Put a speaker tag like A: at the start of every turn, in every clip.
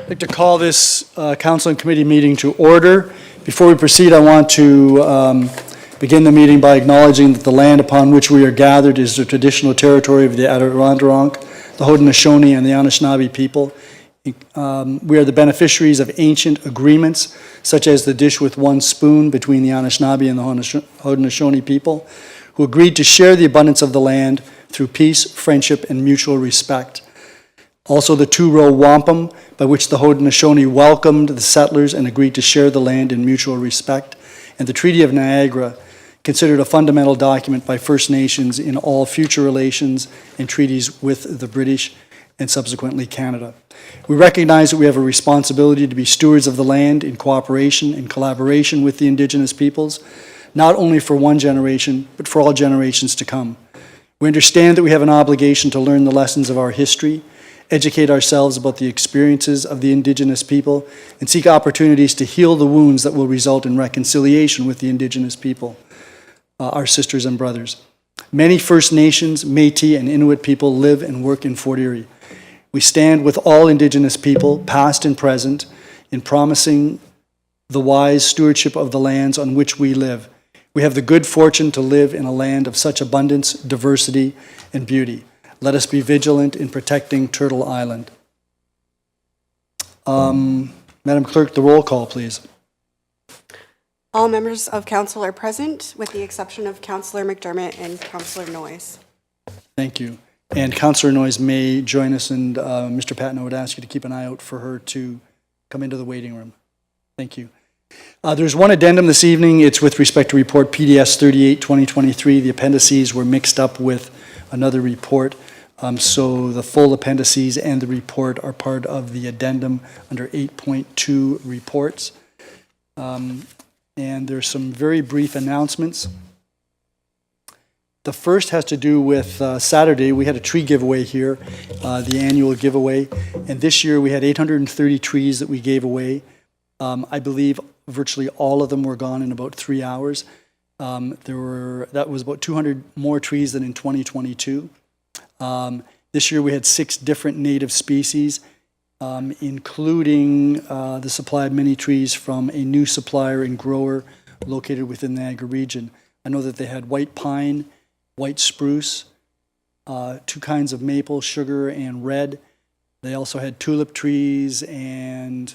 A: I'd like to call this council and committee meeting to order. Before we proceed, I want to begin the meeting by acknowledging that the land upon which we are gathered is the traditional territory of the Adirondack, the Haudenosaunee, and the Anishinaabe people. We are the beneficiaries of ancient agreements, such as the dish with one spoon between the Anishinaabe and the Haudenosaunee people, who agreed to share the abundance of the land through peace, friendship, and mutual respect. Also, the two-row wampum, by which the Haudenosaunee welcomed the settlers and agreed to share the land in mutual respect, and the Treaty of Niagara, considered a fundamental document by First Nations in all future relations and treaties with the British and subsequently Canada. We recognize that we have a responsibility to be stewards of the land in cooperation and collaboration with the Indigenous peoples, not only for one generation, but for all generations to come. We understand that we have an obligation to learn the lessons of our history, educate ourselves about the experiences of the Indigenous people, and seek opportunities to heal the wounds that will result in reconciliation with the Indigenous people, our sisters and brothers. Many First Nations, Métis, and Inuit people live and work in Fort Erie. We stand with all Indigenous people, past and present, in promising the wise stewardship of the lands on which we live. We have the good fortune to live in a land of such abundance, diversity, and beauty. Let us be vigilant in protecting Turtle Island. Madam Clerk, the roll call, please.
B: All members of council are present, with the exception of Councillor McDermott and Councillor Noyes. Thank you.
A: And Councillor Noyes may join us, and Mr. Patton, I would ask you to keep an eye out for her to come into the waiting room. Thank you. There's one addendum this evening. It's with respect to report PDS 38-2023. The appendices were mixed up with another report. So the full appendices and the report are part of the addendum under 8.2 reports. And there's some very brief announcements. The first has to do with Saturday. We had a tree giveaway here, the annual giveaway. And this year we had 830 trees that we gave away. I believe virtually all of them were gone in about 3 hours. That was about 200 more trees than in 2022. This year we had 6 different native species, including the supply of many trees from a new supplier and grower located within the Niagara region. I know that they had white pine, white spruce, 2 kinds of maple, sugar, and red. They also had tulip trees, and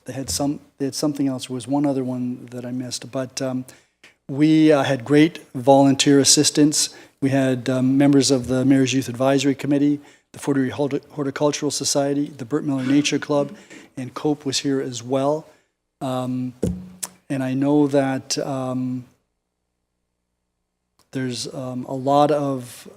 A: they had something else. There was one other one that I missed, but we had great volunteer assistance. We had members of the Mayor's Youth Advisory Committee, the Fort Erie Horticultural Society, the Burt Miller Nature Club, and COPE was here as well. And I know that there's a lot of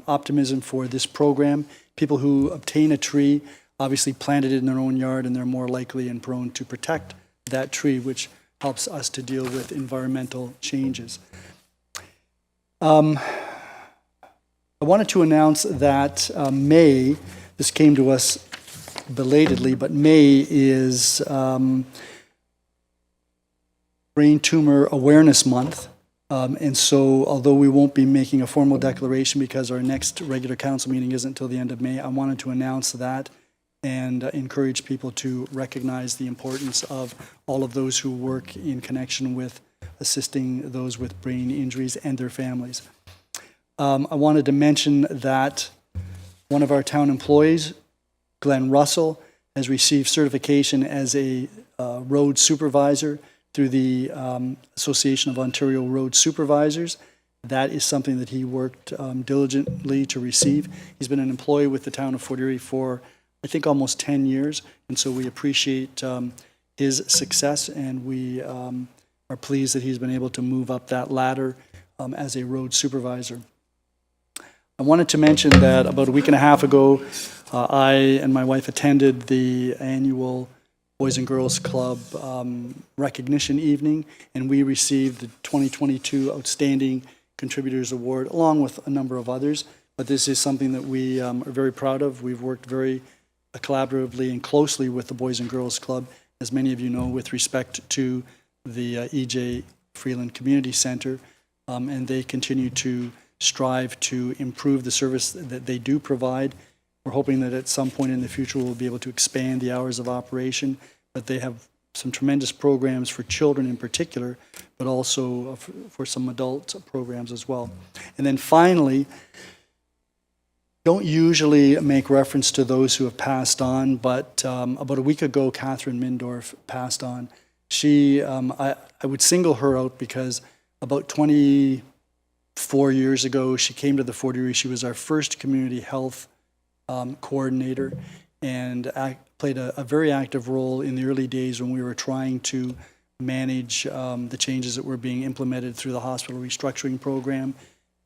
A: optimism for this program. People who obtain a tree obviously plant it in their own yard, and they're more likely and prone to protect that tree, which helps us to deal with environmental changes. I wanted to announce that May, this came to us belatedly, but May is Brain Tumor Awareness Month. And so, although we won't be making a formal declaration because our next regular council meeting isn't until the end of May, I wanted to announce that and encourage people to recognize the importance of all of those who work in connection with assisting those with brain injuries and their families. I wanted to mention that one of our town employees, Glenn Russell, has received certification as a road supervisor through the Association of Ontario Road Supervisors. That is something that he worked diligently to receive. He's been an employee with the town of Fort Erie for, I think, almost 10 years, and so we appreciate his success, and we are pleased that he's been able to move up that ladder as a road supervisor. I wanted to mention that about a week and a half ago, I and my wife attended the annual Boys and Girls Club recognition evening, and we received the 2022 Outstanding Contributors Award, along with a number of others. But this is something that we are very proud of. We've worked very collaboratively and closely with the Boys and Girls Club, as many of you know, with respect to the E.J. Freeland Community Center, and they continue to strive to improve the service that they do provide We're hoping that at some point in the future, we'll be able to expand the hours of operation, but they have some tremendous programs for children in particular, but also for some adult programs as well. And then finally, don't usually make reference to those who have passed on, but about a week ago, Catherine Mindorf passed on. She, I would single her out because about 24 years ago, she came to the Fort Erie. She was our first community health coordinator and played a very active role in the early days when we were trying to manage the changes that were being implemented through the hospital restructuring program,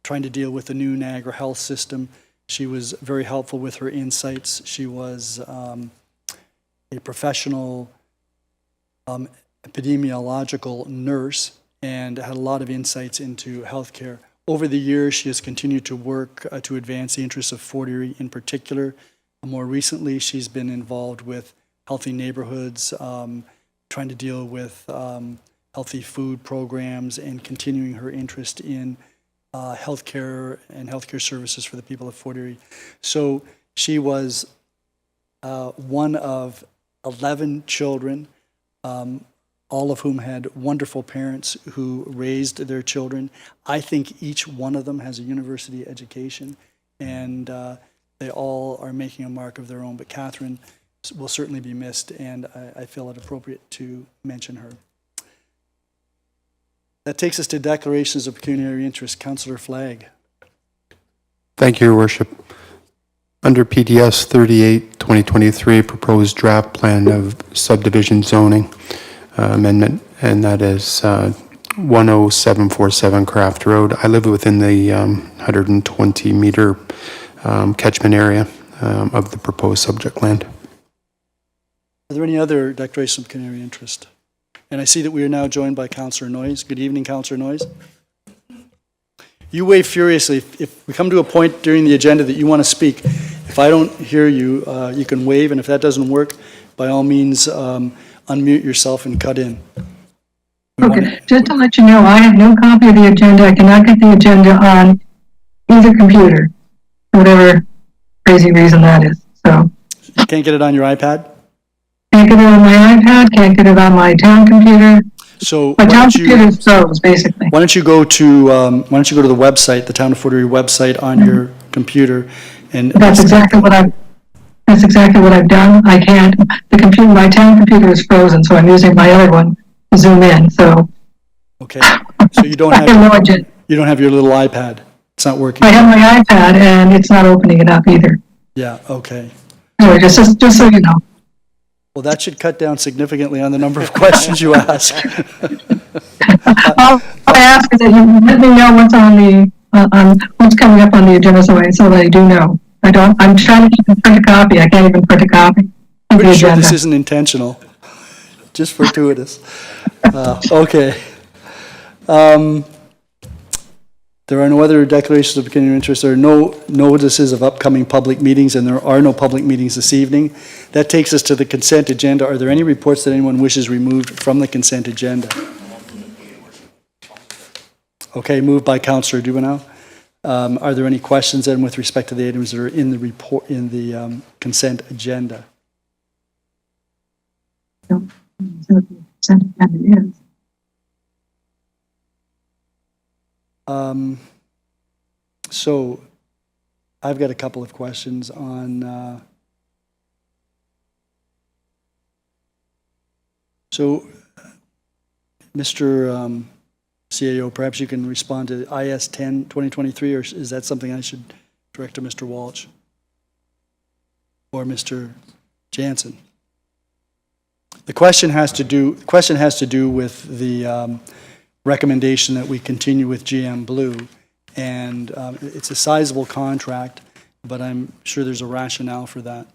A: trying to deal with the new Niagara health system. She was very helpful with her insights. She was a professional epidemiological nurse and had a lot of insights into healthcare. Over the years, she has continued to work to advance the interests of Fort Erie in particular. More recently, she's been involved with healthy neighborhoods, trying to deal with healthy food programs and continuing her interest in healthcare and healthcare services for the people of Fort Erie. So she was one of 11 children, all of whom had wonderful parents who raised their children. I think each one of them has a university education, and they all are making a mark of their own. But Catherine will certainly be missed, and I feel it appropriate to mention her. That takes us to declarations of pecuniary interest. Councillor Flagg.
C: Thank you, Your Worship. Under PDS 38-2023, proposed draft plan of subdivision zoning amendment, and that is 10747 Craft Road. I live within the 120-meter catchment area of the proposed subject land.
A: Are there any other declarations of pecuniary interest? And I see that we are now joined by Councillor Noyes. Good evening, Councillor Noyes. You wave furiously. If we come to a point during the agenda that you want to speak, if I don't hear you, you can wave, and if that doesn't work, by all means, unmute yourself and cut in.
D: Okay, just to let you know, I have no copy of the agenda. I cannot get the agenda on either computer, whatever crazy reason that is. So
A: you can't get it on your iPad?
D: Can't get it on my iPad, can't get it on my town computer.
A: So
D: my town computer is froze, basically.
A: Why don't you go to the website, the Town of Fort Erie website on your computer, and
D: that's exactly what I've done. I can't. My town computer is frozen, so I'm using my other one to zoom in. So
A: okay, so you don't have you don't have your little iPad. It's not working.
D: I have my iPad, and it's not opening it up either.
A: Yeah. Okay.
D: Anyway, just so you know.
A: Well, that should cut down significantly on the number of questions you ask.
D: All I ask is that you let me know what's on the what's coming up on the agenda, so that I do know. I'm trying to print a copy. I can't even print a copy.
A: I'm pretty sure this isn't intentional, just fortuitous. Okay. There are no other declarations of pecuniary interest. There are no notices of upcoming public meetings, and there are no public meetings this evening. That takes us to the consent agenda. Are there any reports that anyone wishes removed from the consent agenda? Okay, moved by Councillor Dubanow. Are there any questions then with respect to the items that are in the report in the consent agenda?
D: No, the consent agenda is.
A: So I've got a couple of questions on Mr. CAO, perhaps you can respond to IS 10 2023, or is that something I should direct to Mr. Walsh or Mr. Jansen? The question has to do with the recommendation that we continue with GM Blue, and it's a sizable contract, but I'm sure there's a rationale for that.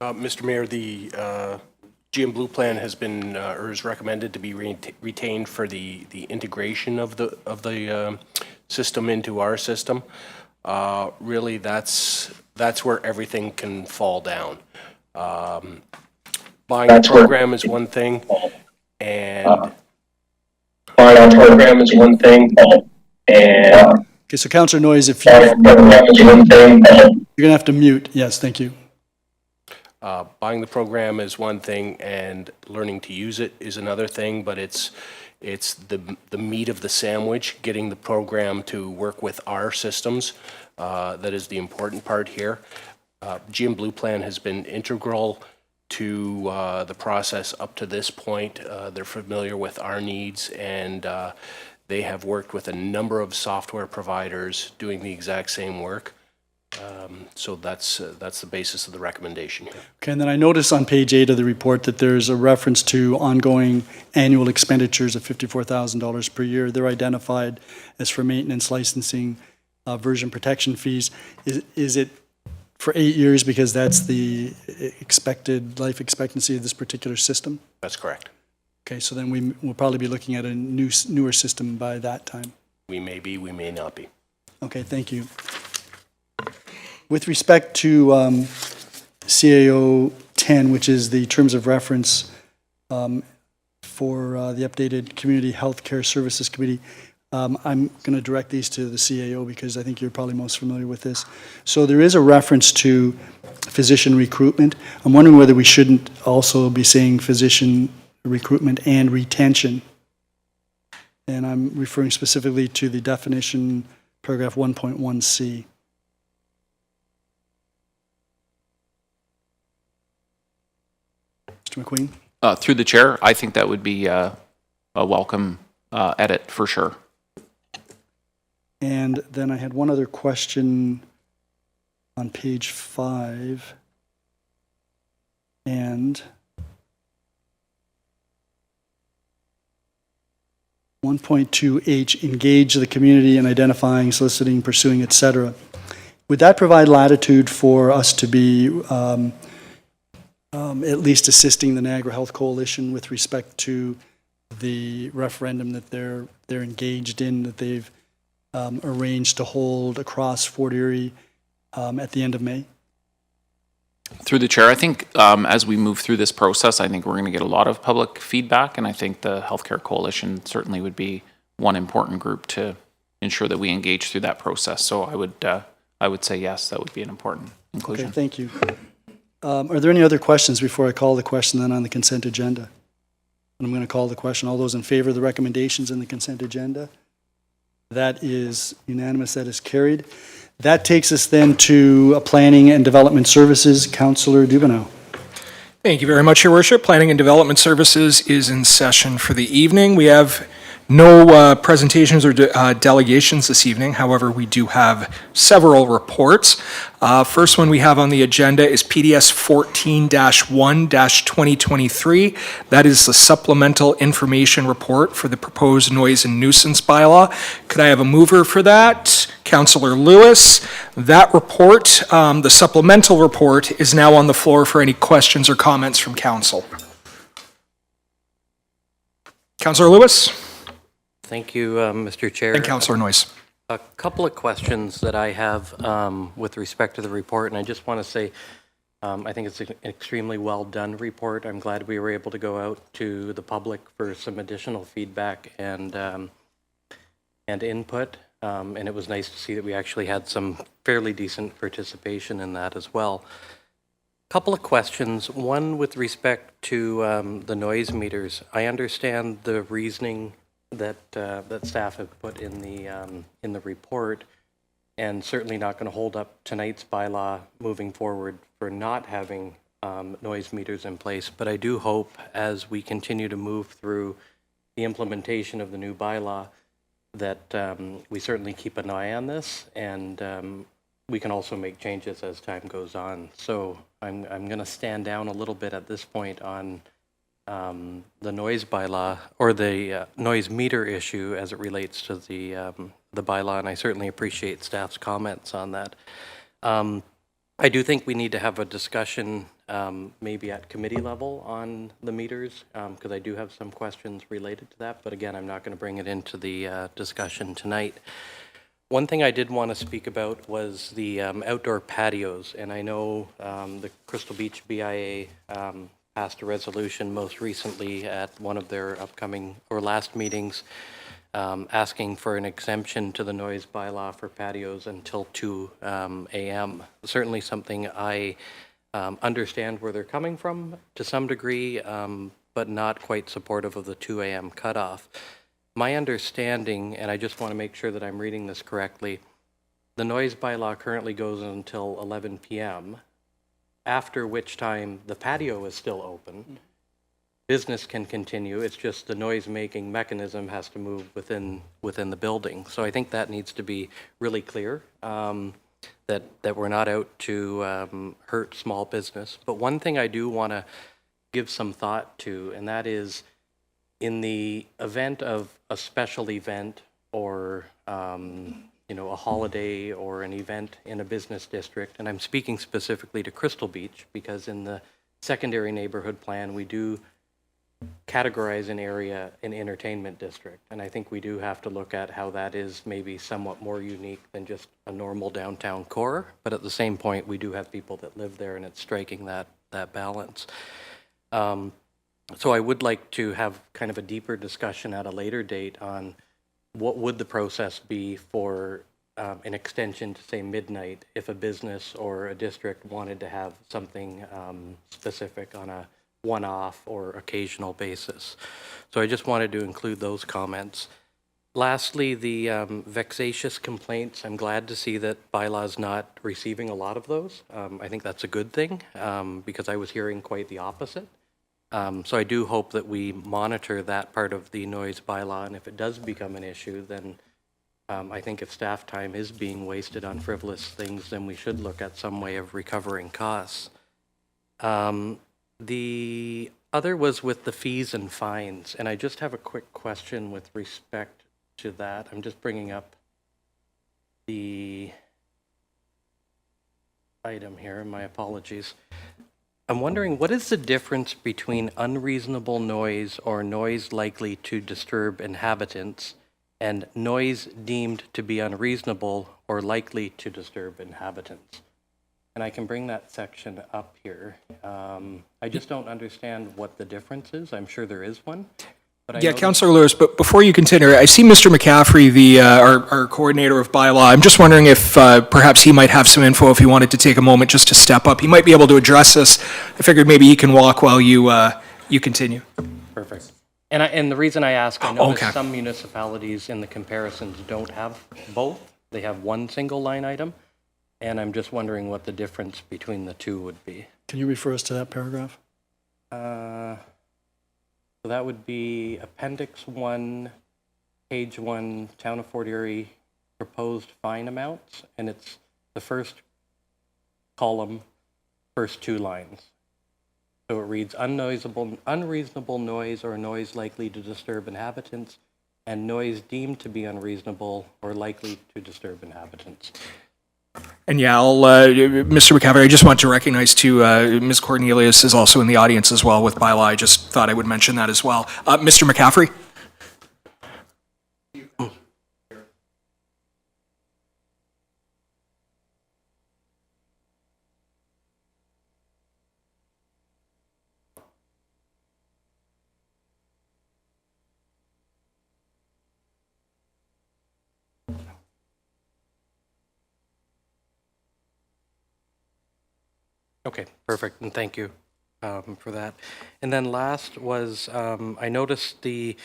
E: Mr. Mayor, the GM Blue plan has been or is recommended to be retained for the integration of the system into our system. Really, that's where everything can fall down. Buying a program is one thing, and
A: Okay, so Councillor Noyes, if you're going to have to mute. Yes, thank you.
E: Buying the program is one thing, and learning to use it is another thing, but it's the meat of the sandwich, getting the program to work with our systems, that is the important part here. GM Blue Plan has been integral to the process up to this point. They're familiar with our needs, and they have worked with a number of software providers doing the exact same work. So that's the basis of the recommendation here.
A: Okay, and then I notice on page 8 of the report that there's a reference to ongoing annual expenditures of $54,000 per year. They're identified as for maintenance, licensing, version protection fees. Is it for 8 years because that's the expected life expectancy of this particular system?
E: That's correct.
A: Okay, so then we'll probably be looking at a newer system by that time.
E: We may be, we may not be.
A: Okay, thank you. With respect to CAO 10, which is the terms of reference for the updated Community Health Care Services Committee, I'm going to direct these to the CAO because I think you're probably most familiar with this. So there is a reference to physician recruitment. I'm wondering whether we shouldn't also be saying physician recruitment and retention. And I'm referring specifically to the definition, paragraph 1.1c. Mr. McQueen?
F: Through the chair, I think that would be a welcome edit for sure.
A: And then I had one other question on page 5. And 1.2H, engage the community in identifying, soliciting, pursuing, et cetera. Would that provide latitude for us to be at least assisting the Niagara Health Coalition with respect to the referendum that they're engaged in, that they've arranged to hold across Fort Erie at the end of May?
F: Through the chair, I think as we move through this process, I think we're going to get a lot of public feedback, and I think the Healthcare Coalition certainly would be one important group to ensure that we engage through that process. So I would say yes, that would be an important inclusion.
A: Okay, thank you. Are there any other questions before I call the question then on the consent agenda? And I'm going to call the question. All those in favor of the recommendations in the consent agenda? That is unanimous. That is carried. That takes us then to Planning and Development Services. Councillor Dubanow.
G: Thank you very much, Your Worship. Planning and Development Services is in session for the evening. We have no presentations or delegations this evening. However, we do have several reports. First one we have on the agenda is PDS 14-1-2023. That is the supplemental information report for the proposed noise and nuisance bylaw. Could I have a mover for that? Councillor Lewis. That report, the supplemental report, is now on the floor for any questions or comments from council. Councillor Lewis.
H: Thank you, Mr. Chair.
G: And Councillor Noyes.
H: A couple of questions that I have with respect to the report, and I just want to say I think it's an extremely well done report. I'm glad we were able to go out to the public for some additional feedback and input, and it was nice to see that we actually had some fairly decent participation in that as well. A couple of questions. One with respect to the noise meters. I understand the reasoning that staff have put in the report, and certainly not going to hold up tonight's bylaw moving forward for not having noise meters in place. But I do hope as we continue to move through the implementation of the new bylaw that we certainly keep an eye on this, and we can also make changes as time goes on. So I'm going to stand down a little bit at this point on the noise bylaw or the noise meter issue as it relates to the bylaw, and I certainly appreciate staff's comments on that. I do think we need to have a discussion maybe at committee level on the meters, because I do have some questions related to that, but again, I'm not going to bring it into the discussion tonight. One thing I did want to speak about was the outdoor patios, and I know the Crystal Beach BIA passed a resolution most recently at one of their upcoming or last meetings asking for an exemption to the noise bylaw for patios until 2 a.m. Certainly something I understand where they're coming from to some degree, but not quite supportive of the 2 a.m. cutoff. My understanding, and I just want to make sure that I'm reading this correctly, the noise bylaw currently goes until 11 p.m., after which time the patio is still open. Business can continue, it's just the noise-making mechanism has to move within the building. So I think that needs to be really clear, that we're not out to hurt small business. But one thing I do want to give some thought to, and that is in the event of a special event or a holiday or an event in a business district, and I'm speaking specifically to Crystal Beach because in the secondary neighborhood plan we do categorize an area an entertainment district, and I think we do have to look at how that is maybe somewhat more unique than just a normal downtown core, but at the same point we do have people that live there and it's striking that balance. So I would like to have kind of a deeper discussion at a later date on what would the process be for an extension to, say, midnight if a business or a district wanted to have something specific on a one-off or occasional basis. So I just wanted to include those comments. Lastly, the vexatious complaints. I'm glad to see that bylaw's not receiving a lot of those. I think that's a good thing because I was hearing quite the opposite. So I do hope that we monitor that part of the noise bylaw, and if it does become an issue, then I think if staff time is being wasted on frivolous things, then we should look at some way of recovering costs. The other was with the fees and fines, and I just have a quick question with respect to that. I'm just bringing up the item here, my apologies. I'm wondering, what is the difference between unreasonable noise or noise likely to disturb inhabitants and noise deemed to be unreasonable or likely to disturb inhabitants? And I can bring that section up here. I just don't understand what the difference is. I'm sure there is one. But
G: Yeah, Councillor Lewis, but before you continue, I see Mr. McCaffrey, our coordinator of bylaw. I'm just wondering if perhaps he might have some info if he wanted to take a moment just to step up. He might be able to address this. I figured maybe he can walk while you continue.
H: Perfect. And the reason I ask, I noticed
G: Okay.
H: some municipalities in the comparisons don't have both. They have one single line item. And I'm just wondering what the difference between the two would be.
A: Can you refer us to that paragraph?
H: So that would be Appendix 1, Page 1, Town of Fort Erie proposed fine amounts, and it's the first column, first two lines. So it reads unreasonable noise or noise likely to disturb inhabitants, and noise deemed to be unreasonable or likely to disturb inhabitants.
G: And yeah, Mr. McCaffrey, I just want to recognize too, Ms. Cornelius is also in the audience as well with bylaw. I just thought I would mention that as well. Mr. McCaffrey?
H: Okay, perfect, and thank you for that. And then last was, I noticed the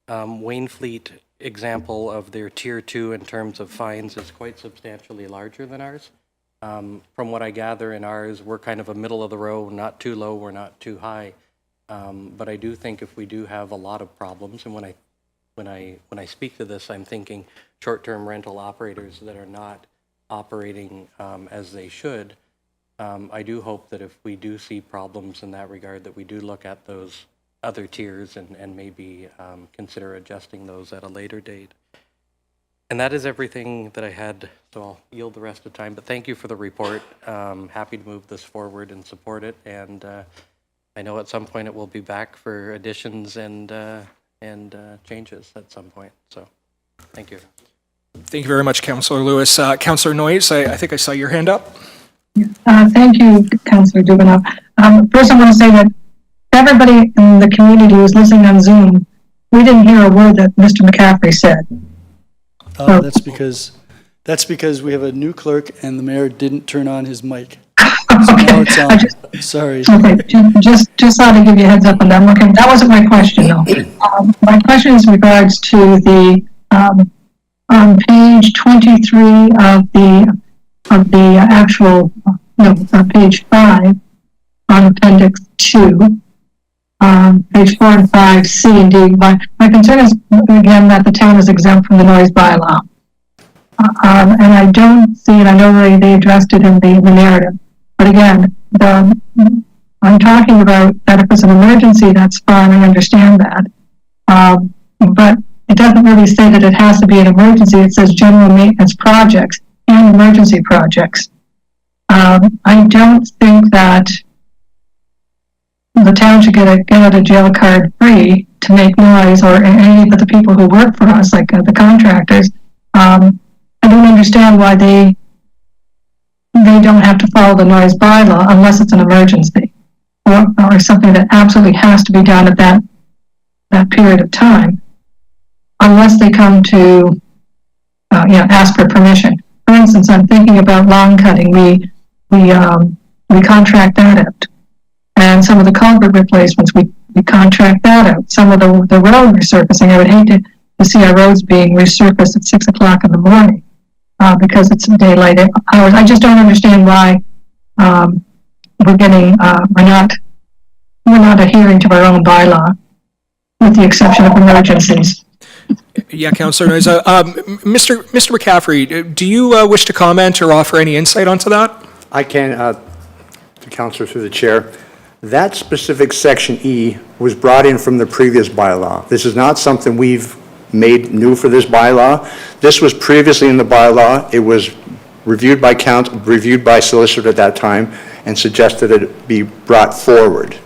H: Waynfleet example of their Tier 2 in terms of fines is quite substantially larger than ours. From what I gather in ours, we're kind of a middle of the row, not too low, we're not too high. But I do think if we do have a lot of problems, and when I speak to this, I'm thinking short-term rental operators that are not operating as they should. I do hope that if we do see problems in that regard, that we do look at those other tiers and maybe consider adjusting those at a later date. And that is everything that I had, so I'll yield the rest of the time. But thank you for the report. Happy to move this forward and support it. And I know at some point it will be back for additions and changes at some point. So thank you.
G: Thank you very much, Councillor Lewis. Councillor Noyes, I think I saw your hand up.
D: Thank you, Councillor Dubanow. First, I want to say that everybody in the community who's listening on Zoom we didn't hear a word that Mr. McCaffrey said.
A: That's because we have a new clerk and the mayor didn't turn on his mic. So now it's on. Sorry.
D: Okay, just thought I'd give you a heads up on that. Okay, that wasn't my question though. My question is in regards to the, on page 23 of the actual, no, page 5 on appendix 2, page 4 and 5, C and D. My concern is, again, that the town is exempt from the noise bylaw. And I don't see, and I know they addressed it in the narrative, but again, I'm talking about that if it's an emergency, that's fine, I understand that. But it doesn't really say that it has to be an emergency. It says general maintenance projects and emergency projects. I don't think that the town should get a jail card free to make noise, or any of the people who work for us, like the contractors. I don't understand why they don't have to follow the noise bylaw unless it's an emergency or something that absolutely has to be done at that period of time, unless they come to ask for permission. For instance, I'm thinking about lawn cutting. We contract that out, and some of the culvert replacements we contract that out. Some of the road resurfacing, I would hate to see our roads being resurfaced at 6 o'clock in the morning. Because it's daylight hours. I just don't understand why we're not adhering to our own bylaw, with the exception of emergencies.
G: Yeah, Councillor Noyes. Mr. McCaffrey, do you wish to comment or offer any insight onto that?
I: I can, the Councillor through the chair. That specific section E was brought in from the previous bylaw. This is not something we've made new for this bylaw. This was previously in the bylaw. It was reviewed by solicitor at that time and suggested it be brought forward.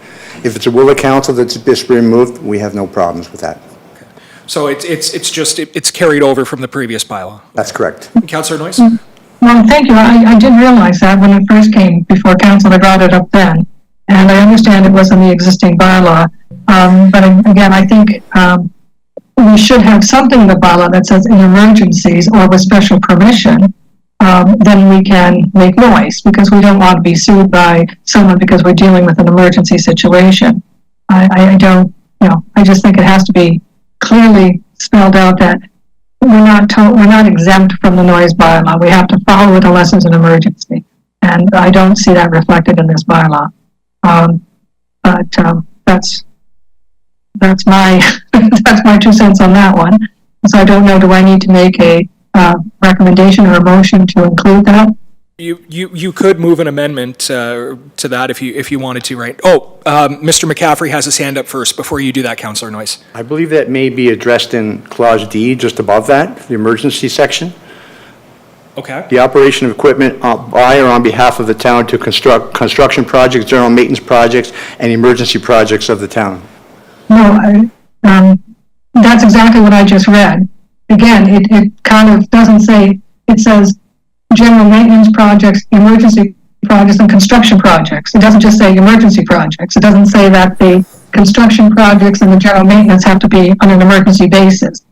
I: If it's a will of council that this be removed, we have no problems with that.
G: Okay. So it's carried over from the previous bylaw.
I: That's correct.
G: Councillor Noyes?
D: Well, thank you. I did realize that when it first came before council. I brought it up then, and I understand it was in the existing bylaw. But again, I think we should have something in the bylaw that says in emergencies or with special permission, then we can make noise, because we don't want to be sued by someone because we're dealing with an emergency situation. I don't, I just think it has to be clearly spelled out that we're not exempt from the noise bylaw. We have to follow it unless it's an emergency. And I don't see that reflected in this bylaw. But that's my that's my 2 cents on that one. So I don't know, do I need to make a recommendation or a motion to include that?
G: You could move an amendment to that if you wanted to, right? Oh, Mr. McCaffrey has his hand up first. Before you do that, Councillor Noyes.
I: I believe that may be addressed in clause D, just above that, the emergency section.
G: Okay.
I: The operation of equipment by or on behalf of the town to construct construction projects, general maintenance projects, and emergency projects of the town.
D: No, that's exactly what I just read. Again, it kind of doesn't say, it says general maintenance projects, emergency projects, and construction projects. It doesn't just say emergency projects. It doesn't say that the construction projects and the general maintenance have to be on an emergency basis.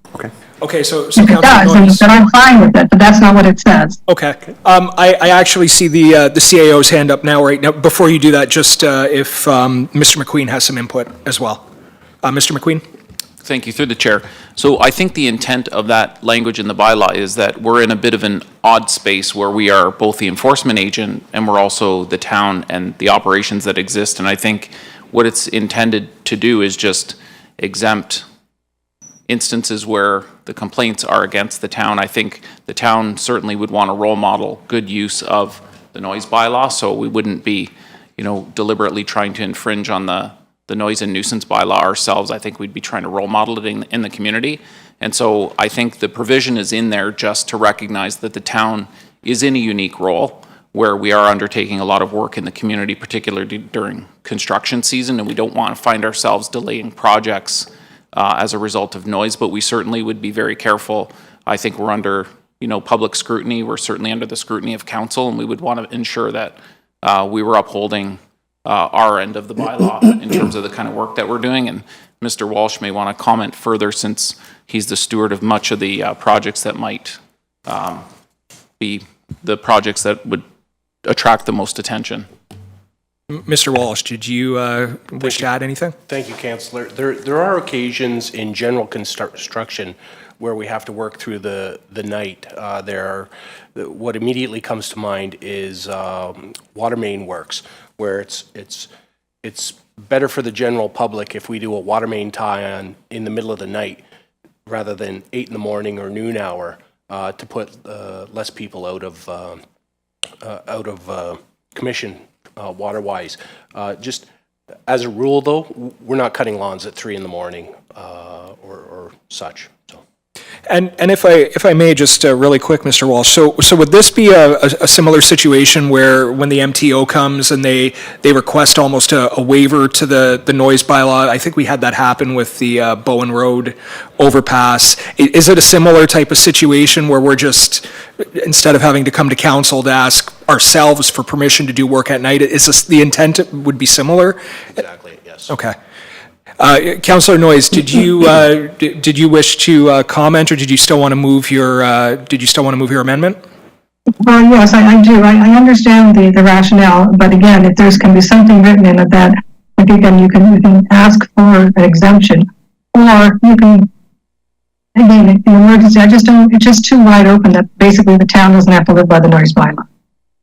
G: Okay, so
D: If it
G: Councillor
D: does,
G: Noyes.
D: then I'm fine with it, but that's not what it says.
G: Okay. I actually see the CAO's hand up now, right now. Before you do that, just if Mr. McQueen has some input as well. Mr. McQueen?
F: Thank you, through the chair. So I think the intent of that language in the bylaw is that we're in a bit of an odd space where we are both the enforcement agent and we're also the town and the operations that exist. And I think what it's intended to do is just exempt instances where the complaints are against the town. I think the town certainly would want to role model good use of the noise bylaw, so we wouldn't be, deliberately trying to infringe on the noise and nuisance bylaw ourselves. I think we'd be trying to role model it in the community. And so I think the provision is in there just to recognize that the town is in a unique role where we are undertaking a lot of work in the community, particularly during construction season, and we don't want to find ourselves delaying projects as a result of noise, but we certainly would be very careful. I think we're under, public scrutiny. We're certainly under the scrutiny of council, and we would want to ensure that we were upholding our end of the bylaw in terms of the kind of work that we're doing. And Mr. Walsh may want to comment further since he's the steward of much of the projects that might be the projects that would attract the most attention.
G: Mr. Walsh, did you wish to add anything?
E: Thank you, Councillor. There are occasions in general construction where we have to work through the night. What immediately comes to mind is water main works, where it's better for the general public if we do a water main tie-on in the middle of the night rather than 8 in the morning or noon hour to put less people out of commission water-wise. Just as a rule, though, we're not cutting lawns at 3 in the morning or such. So.
G: And if I may, just really quick, Mr. Walsh, so would this be a similar situation where when the MTO comes and they request almost a waiver to the noise bylaw? I think we had that happen with the Bowen Road overpass. Is it a similar type of situation where we're just, instead of having to come to council to ask ourselves for permission to do work at night, is this, the intent would be similar?
E: Exactly, yes.
G: Okay. Councillor Noyes, did you wish to comment, or did you still want to move your amendment?
D: Well, yes, I do. I understand the rationale, but again, if there's can be something written in it that, like, again, you can ask for an exemption, or you can, again, in emergency, it's just too wide open that basically the town doesn't have to live by the noise bylaw.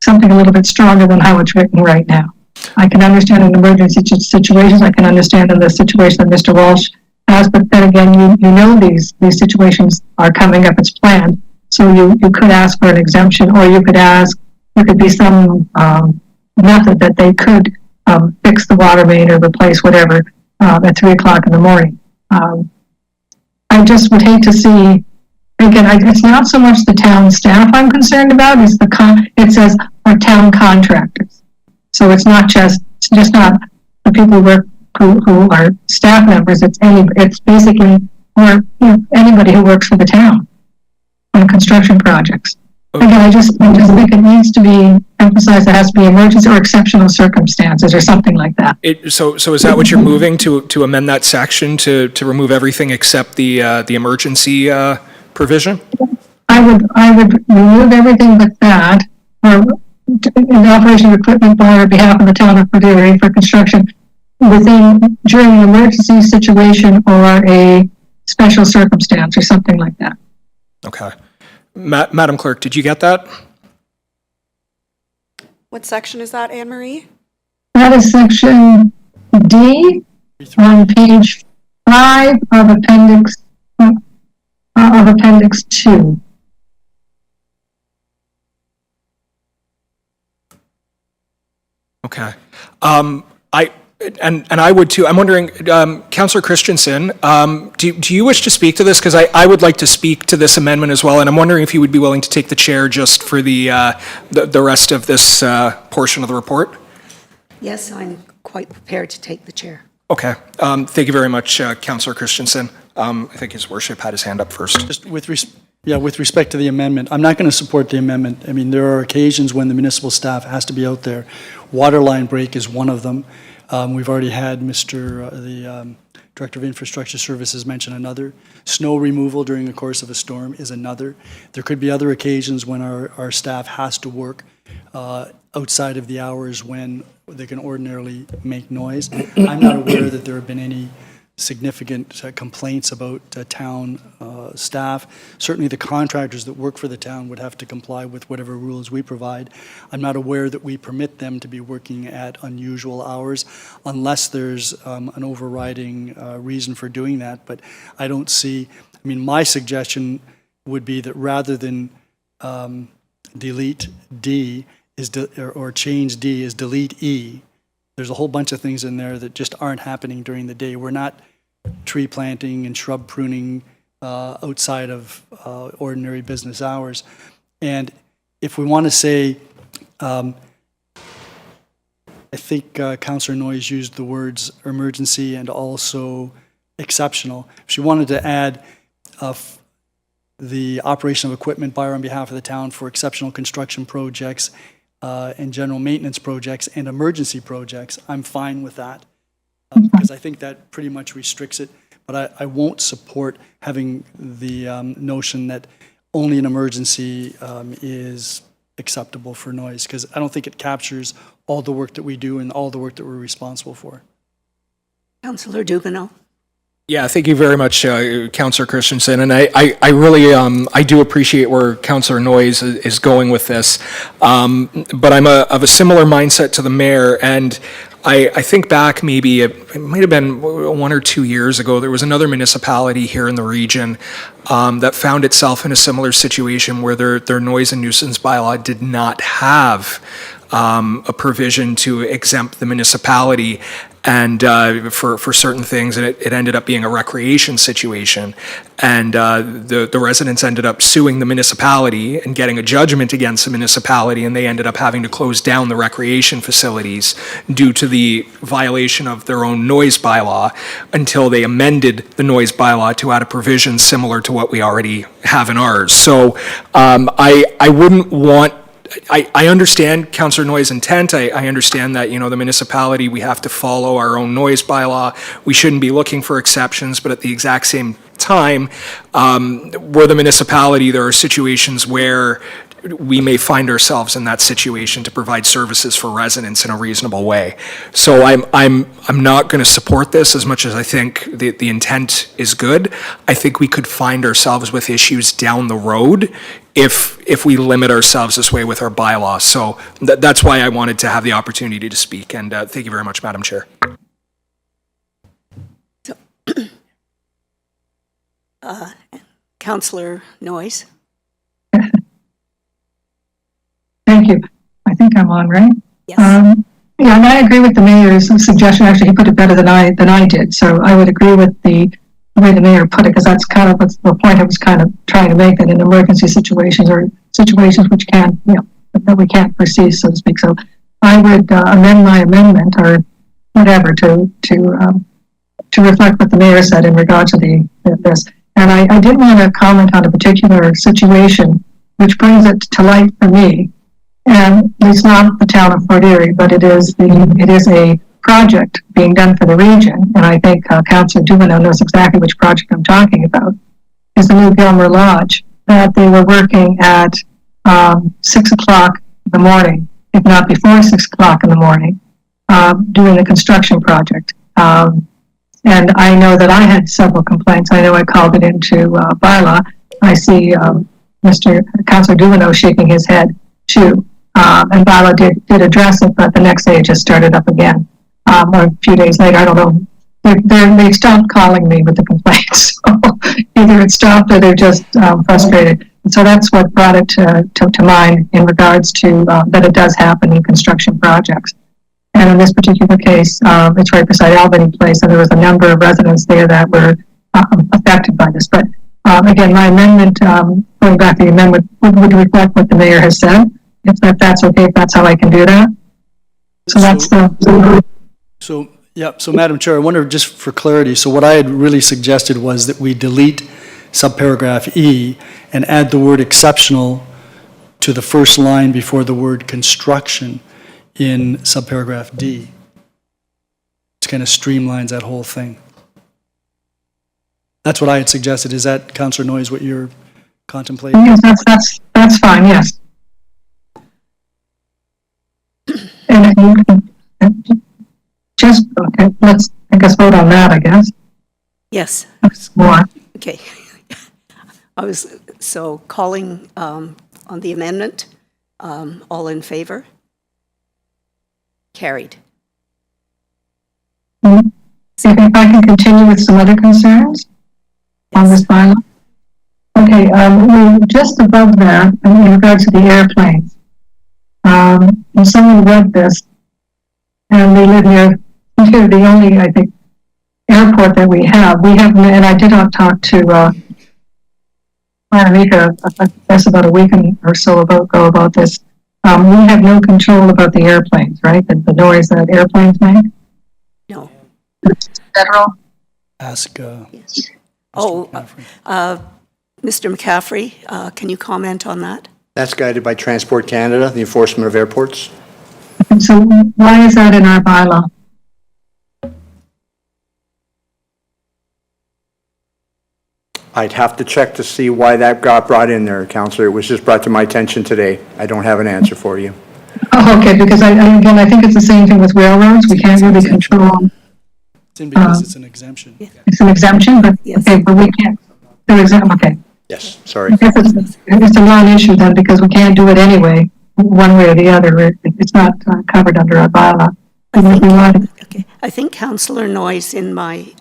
D: Something a little bit stronger than how it's written right now. I can understand in emergency situations. I can understand in the situation that Mr. Walsh has, but then again, you know these situations are coming up as planned. So you could ask for an exemption, or you could ask, there could be some method that they could fix the water main or replace whatever at 3 o'clock in the morning. I just would hate to see, again, it's not so much the town staff I'm concerned about, it's it says our town contractors. So it's just not the people who are staff members. It's basically anybody who works for the town on construction projects. Okay. Again, I just think it needs to be emphasized. It has to be emergency or exceptional circumstances or something like that.
G: So is that what you're moving to amend that section to remove everything except the emergency provision?
D: I would remove everything but that. In the operation of equipment by or behalf of the town of Erie for construction during an emergency situation or a special circumstance or something like that.
G: Okay. Madam Clerk, did you get that?
B: What section is that, Anne Marie?
D: That is section D on page 5 of appendix 2.
G: Okay. I would too. I'm wondering, Councillor Christensen, do you wish to speak to this? Because I would like to speak to this amendment as well, and I'm wondering if you would be willing to take the chair just for the rest of this portion of the report.
J: Yes, I'm quite prepared to take the chair.
G: Okay. Thank you very much, Councillor Christensen. I think His Worship had his hand up first.
A: Just with respect to the amendment, I'm not going to support the amendment. I mean, there are occasions when the municipal staff has to be out there. Water line break is one of them. We've already had the Director of Infrastructure Services mention another. Snow removal during the course of a storm is another. There could be other occasions when our staff has to work outside of the hours when they can ordinarily make noise. I'm not aware that there have been any significant complaints about town staff. Certainly the contractors that work for the town would have to comply with whatever rules we provide. I'm not aware that we permit them to be working at unusual hours unless there's an overriding reason for doing that. But I don't see, I mean, my suggestion would be that rather than delete D or change D is delete E. There's a whole bunch of things in there that just aren't happening during the day. We're not tree planting and shrub pruning outside of ordinary business hours. And if we want to say, I think Councillor Noyes used the words emergency and also exceptional. If she wanted to add the operation of equipment by or on behalf of the town for exceptional construction projects and general maintenance projects and emergency projects, I'm fine with that. because I think that pretty much restricts it. But I won't support having the notion that only an emergency is acceptable for noise, because I don't think it captures all the work that we do and all the work that we're responsible for.
J: Councillor Dubanow.
G: Yeah, thank you very much, Councillor Christensen, and I really, I do appreciate where Councillor Noyes is going with this, but I'm of a similar mindset to the mayor, and I think back maybe, it might have been 1 or 2 years ago, there was another municipality here in the region that found itself in a similar situation where their noise and nuisance bylaw did not have a provision to exempt the municipality and for certain things, and it ended up being a recreation situation. And the residents ended up suing the municipality and getting a judgment against the municipality, and they ended up having to close down the recreation facilities due to the violation of their own noise bylaw until they amended the noise bylaw to add a provision similar to what we already have in ours. So I wouldn't want, I understand Councillor Noyes' intent. I understand that, you know, the municipality, we have to follow our own noise bylaw. We shouldn't be looking for exceptions, but at the exact same time, we're the municipality, there are situations where we may find ourselves in that situation to provide services for residents in a reasonable way. So I'm not going to support this as much as I think the intent is good. I think we could find ourselves with issues down the road if we limit ourselves this way with our bylaws. So that's why I wanted to have the opportunity to speak. And thank you very much, Madam Chair.
J: Councillor Noyes.
D: Thank you. I think I'm on, right?
J: Yes.
D: Yeah, and I agree with the mayor's suggestion. Actually, he put it better than I did. So I would agree with the way the mayor put it, because that's kind of the point I was kind of trying to make, that in emergency situations or situations which can, you know, that we can't foresee, so to speak. So I would amend my amendment or whatever to reflect what the mayor said in regard to this. And I did want to comment on a particular situation, which brings it to light for me. And it's not the town of Fort Erie, but it is a project being done for the region. And I think Councillor Dubanow knows exactly which project I'm talking about. Is the new Gilmer Lodge that they were working at 6 o'clock in the morning, if not before 6 o'clock in the morning, doing the construction project. And I know that I had several complaints. I know I called it into bylaw. I see Mr. Councillor Dubanow shaking his head too. And bylaw did address it, but the next day it just started up again. Or a few days later, I don't know. They stopped calling me with the complaints. So either it stopped or they're just frustrated. And so that's what brought it to mind in regards to that it does happen in construction projects. And in this particular case, it's right beside Albany Place, and there was a number of residents there that were affected by this. But again, my amendment, going back to the amendment, would reflect what the mayor has said. If that's okay, if that's how I can do that. So that's the...
A: So Madam Chair, I wonder, just for clarity, so what I had really suggested was that we delete subparagraph E and add the word exceptional to the first line before the word construction in subparagraph D. It kind of streamlines that whole thing. That's what I had suggested. Is that, Councillor Noyes, what you're contemplating?
D: Yes, that's fine, yes. And just, okay, let's, I guess, vote on that, I guess.
J: Yes.
D: More.
J: Okay. So calling on the amendment. All in favor? Carried.
D: See if I can continue with some other concerns on this bylaw. Okay, just above that, in regards to the airplanes, and someone read this, and they live near the only, I think, airport that we have. And I did not talk to Monica, I guess about a week or so ago about this. We have no control about the airplanes, right? The noise that airplanes make?
J: No.
D: Federal?
A: Ask
J: Yes.
A: Mr.
J: Mr. McCaffrey, can you comment on that?
I: That's guided by Transport Canada, the enforcement of airports.
D: And so why is that in our bylaw?
I: I'd have to check to see why that got brought in there, Councillor. It was just brought to my attention today. I don't have an answer for you.
D: Oh, okay, because again, I think it's the same thing with railroads. We can't really control,
A: It's in because it's an exemption.
D: it's an exemption, but,
J: Yes.
D: okay, but we can't, they're exempt, okay.
I: Yes, sorry.
D: I guess it's a non-issue then, because we can't do it anyway, one way or the other. It's not covered under our bylaw. Even if we wanted.
J: Okay. I think Councillor Noyes, in my,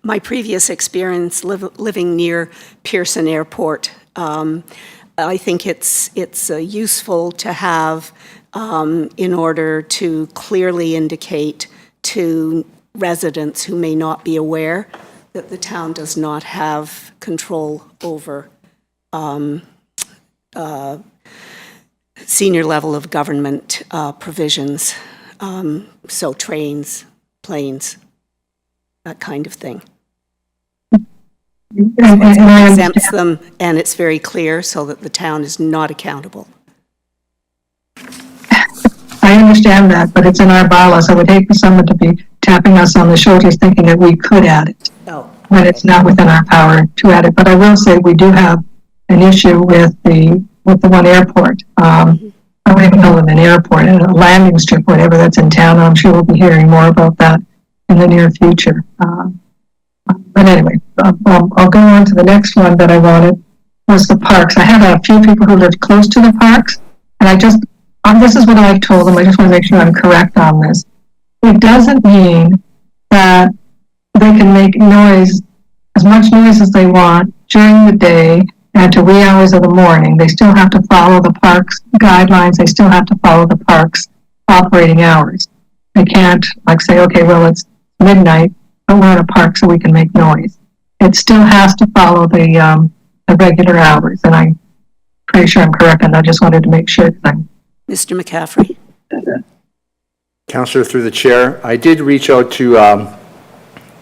J: my previous experience living near Pearson Airport, I think it's useful to have in order to clearly indicate to residents who may not be aware that the town does not have control over senior level of government provisions. So trains, planes, that kind of thing.
D: And I
J: Exempts them, and it's very clear so that the town is not accountable.
D: I understand that, but it's in our bylaws. I would hate for someone to be tapping us on the shoulders thinking that we could add it,
J: Oh,
D: when it's not within our power to add it. But I will say we do have an issue with the one airport. I don't even know of an airport, a landing strip, whatever that's in town. I'm sure we'll be hearing more about that in the near future. But anyway, I'll go on to the next one that I wanted, was the parks. I have a few people who live close to the parks, and this is what I've told them. I just want to make sure I'm correct on this. It doesn't mean that they can make noise, as much noise as they want during the day and to wee hours of the morning. They still have to follow the park's guidelines. They still have to follow the park's operating hours. They can't, like, say, okay, well, it's midnight, but we're in a park so we can make noise. It still has to follow the regular hours, and I'm pretty sure I'm correct, and I just wanted to make sure that I'm...
J: Mr. McCaffrey?
I: Councillor, through the chair, I did reach out to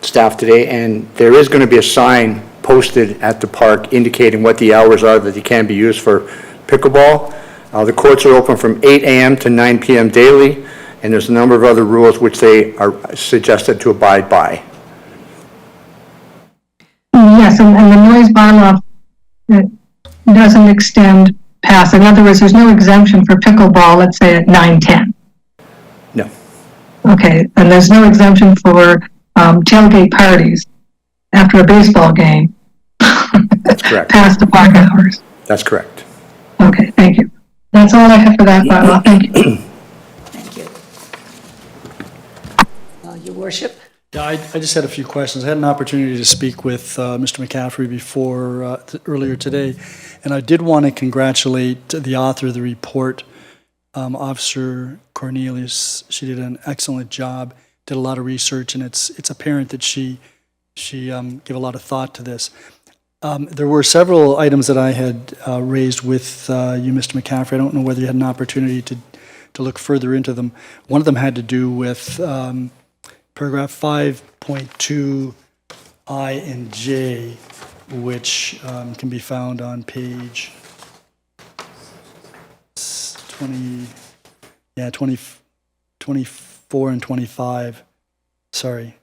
I: staff today, and there is going to be a sign posted at the park indicating what the hours are that they can be used for pickleball. The courts are open from 8 a.m. to 9 p.m. daily, and there's a number of other rules which they are suggested to abide by.
D: Yes, and the noise bylaw doesn't extend past. In other words, there's no exemption for pickleball, let's say at 9:10.
I: No.
D: Okay, and there's no exemption for tailgate parties after a baseball game.
I: That's correct.
D: Past the park hours.
I: That's correct.
D: Okay, thank you. That's all I have for that bylaw. Thank you.
J: Thank you. Your worship?
A: Yeah, I just had a few questions. I had an opportunity to speak with Mr. McCaffrey before, earlier today, and I did want to congratulate the author of the report, Officer Cornelius. She did an excellent job, did a lot of research, and it's apparent that she gave a lot of thought to this. There were several items that I had raised with you, Mr. McCaffrey. I don't know whether you had an opportunity to look further into them. One of them had to do with paragraph 5.2 I and J, which can be found on page 24 and 25. Sorry.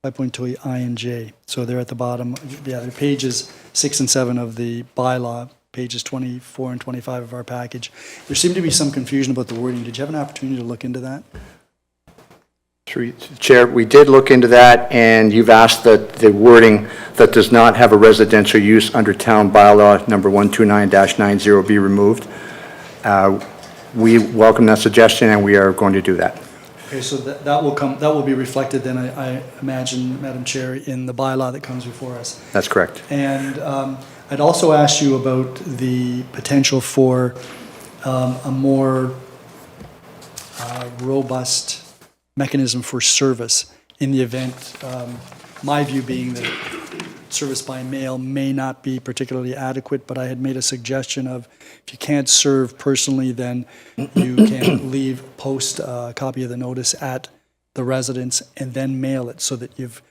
A: 5.2 I and J. So they're at the bottom. Yeah, they're pages 6 and 7 of the bylaw, pages 24 and 25 of our package. There seemed to be some confusion about the wording. Did you have an opportunity to look into that?
I: Through the chair, we did look into that, and you've asked that the wording that does not have a residential use under town bylaw number 129-90 be removed. We welcome that suggestion, and we are going to do that.
A: Okay, so that will be reflected then, I imagine, Madam Chair, in the bylaw that comes before us.
I: That's correct.
A: And I'd also ask you about the potential for a more robust mechanism for service in the event, my view being that service by mail may not be particularly adequate, but I had made a suggestion of if you can't serve personally, then you can post a copy of the notice at the residence and then mail it so that you've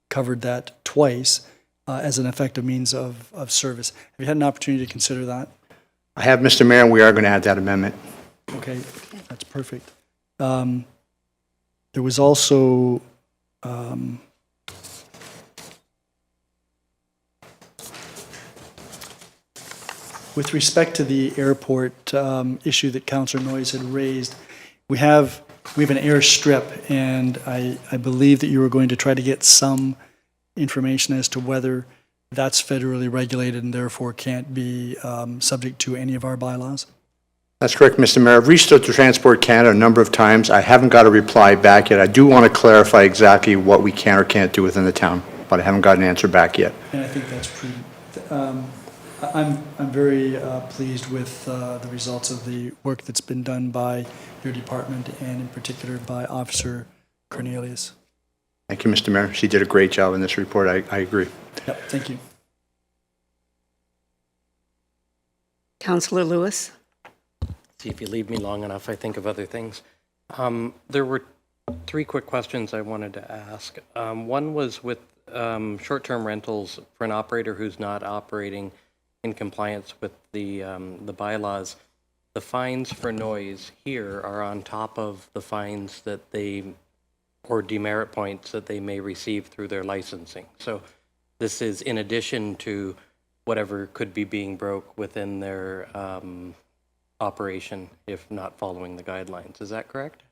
A: covered that twice as an effective means of service. Have you had an opportunity to consider that?
I: I have, Mr. Mayor, and we are going to add that amendment.
A: Okay, that's perfect. There was also With respect to the airport issue that Councillor Noyes had raised, we have an airstrip, and I believe that you were going to try to get some information as to whether that's federally regulated and therefore can't be subject to any of our bylaws.
I: That's correct, Mr. Mayor. I've reached out to Transport Canada a number of times. I haven't got a reply back yet. I do want to clarify exactly what we can or can't do within the town, but I haven't got an answer back yet.
A: And I think that's prudent. I'm very pleased with the results of the work that's been done by your department and in particular by Officer Cornelius.
I: Thank you, Mr. Mayor. She did a great job in this report. I agree.
A: Yep, thank you.
J: Councillor Lewis?
H: See, if you leave me long enough, I think of other things. There were 3 quick questions I wanted to ask. One was with short-term rentals for an operator who's not operating in compliance with the bylaws. The fines for noise here are on top of the fines that they, or demerit points that they may receive through their licensing. So this is in addition to whatever could be being broke within their operation if not following the guidelines. Is that correct?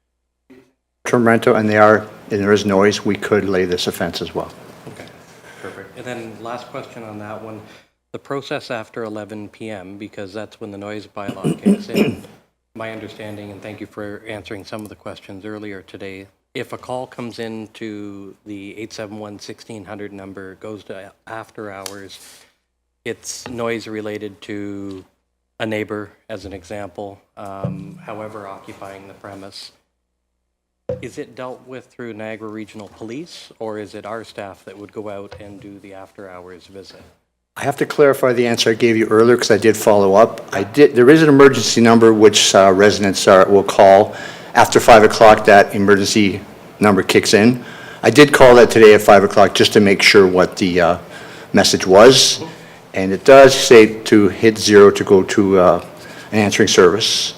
I: Term rental, and there is noise, we could lay this offense as well.
H: Okay, perfect. And then last question on that one. The process after 11 p.m., because that's when the noise bylaw kicks in, my understanding, and thank you for answering some of the questions earlier today, if a call comes in to the 871-1600 number, goes to after hours, it's noise related to a neighbor, as an example, however occupying the premise. Is it dealt with through Niagara Regional Police, or is it our staff that would go out and do the after-hours visit?
I: I have to clarify the answer I gave you earlier because I did follow up. There is an emergency number which residents will call after 5 o'clock. That emergency number kicks in. I did call that today at 5 o'clock just to make sure what the message was, and it does say to hit 0 to go to an answering service.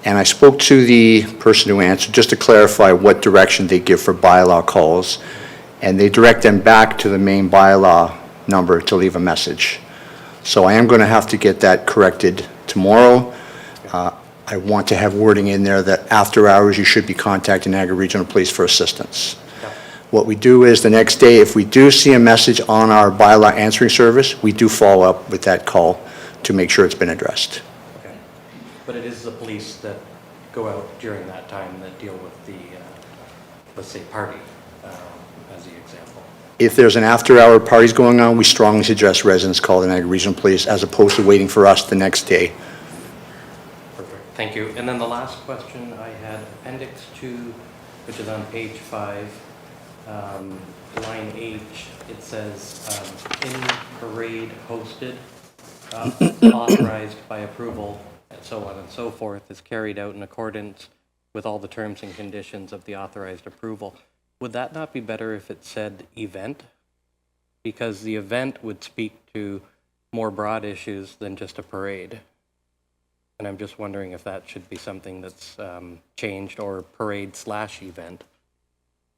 I: And I spoke to the person who answered just to clarify what direction they give for bylaw calls, and they direct them back to the main bylaw number to leave a message. So I am going to have to get that corrected tomorrow. I want to have wording in there that after hours you should be contacting Niagara Regional Police for assistance. What we do is the next day, if we do see a message on our bylaw answering service, we do follow up with that call to make sure it's been addressed.
H: Okay. But it is the police that go out during that time that deal with the, let's say, party, as the example.
I: If there's an after-hour parties going on, we strongly suggest residents call the Niagara Regional Police as opposed to waiting for us the next day.
H: Perfect, thank you. And then the last question I had, Appendix 2, which is on page 5, line H, it says, in parade hosted, authorized by approval, and so on and so forth, is carried out in accordance with all the terms and conditions of the authorized approval. Would that not be better if it said event? Because the event would speak to more broad issues than just a parade. And I'm just wondering if that should be something that's changed, or parade/event.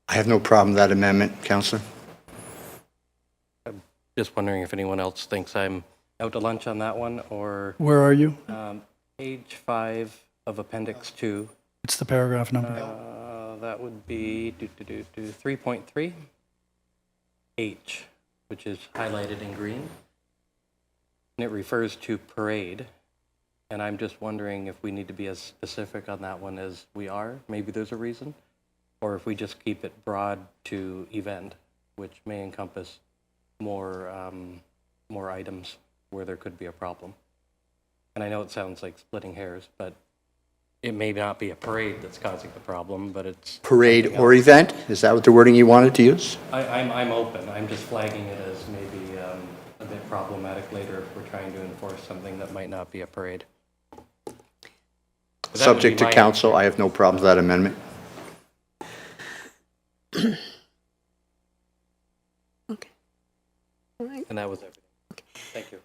I: I have no problem with that amendment, Councillor.
H: Just wondering if anyone else thinks I'm out to lunch on that one, or
A: Where are you?
H: page 5 of Appendix 2.
A: What's the paragraph number?
H: That would be 3.3 H, which is highlighted in green. And it refers to parade. And I'm just wondering if we need to be as specific on that one as we are. Maybe there's a reason. Or if we just keep it broad to event, which may encompass more items where there could be a problem. And I know it sounds like splitting hairs, but it may not be a parade that's causing the problem, but it's...
I: Parade or event? Is that what the wording you wanted to use?
H: I'm open. I'm just flagging it as maybe a bit problematic later if we're trying to enforce something that might not be a parade.
I: Subject to council, I have no problem with that amendment.
J: Okay. All right.
H: And that was everything. Thank you.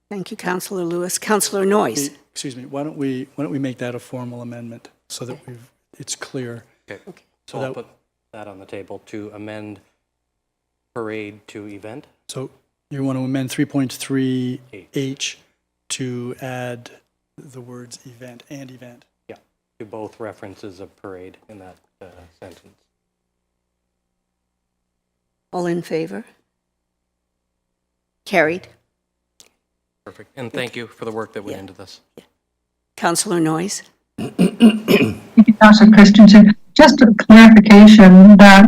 J: Thank you, Councillor Lewis. Councillor Noyes?
A: Excuse me, why don't we make that a formal amendment so that it's clear?
H: Okay.
A: So
H: So I'll
A: that-
H: put that on the table to amend parade to event.
A: So you want to amend 3.3H to add the words event and event.
H: Yeah, to both references of parade in that sentence.
J: All in favor? Carried.
H: Perfect. And thank you for the work that went
J: Yeah.
H: into this.
J: Councillor Noyes?
D: Thank you, Councillor Christensen. Just a clarification that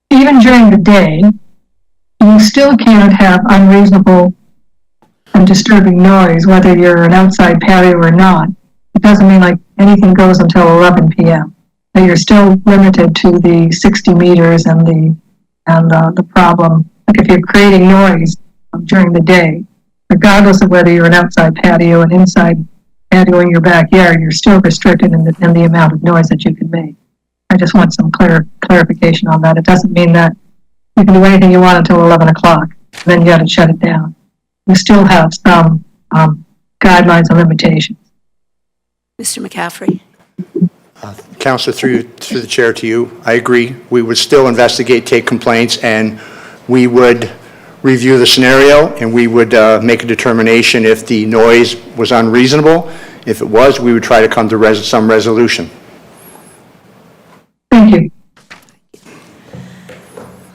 D: even during the day, you still can't have unreasonable and disturbing noise, whether you're an outside patio or not. It doesn't mean like anything goes until 11 p.m. That you're still limited to the 60 meters and the problem. Like if you're creating noise during the day, regardless of whether you're an outside patio, an inside patio in your backyard, you're still restricted in the amount of noise that you can make. I just want some clarification on that. It doesn't mean that you can do anything you want until 11 o'clock, then you got to shut it down. You still have some guidelines and limitations.
J: Mr. McCaffrey?
I: Councillor, through the chair to you, I agree. We would still investigate, take complaints, and we would review the scenario, and we would make a determination if the noise was unreasonable. If it was, we would try to come to some resolution.
D: Thank you.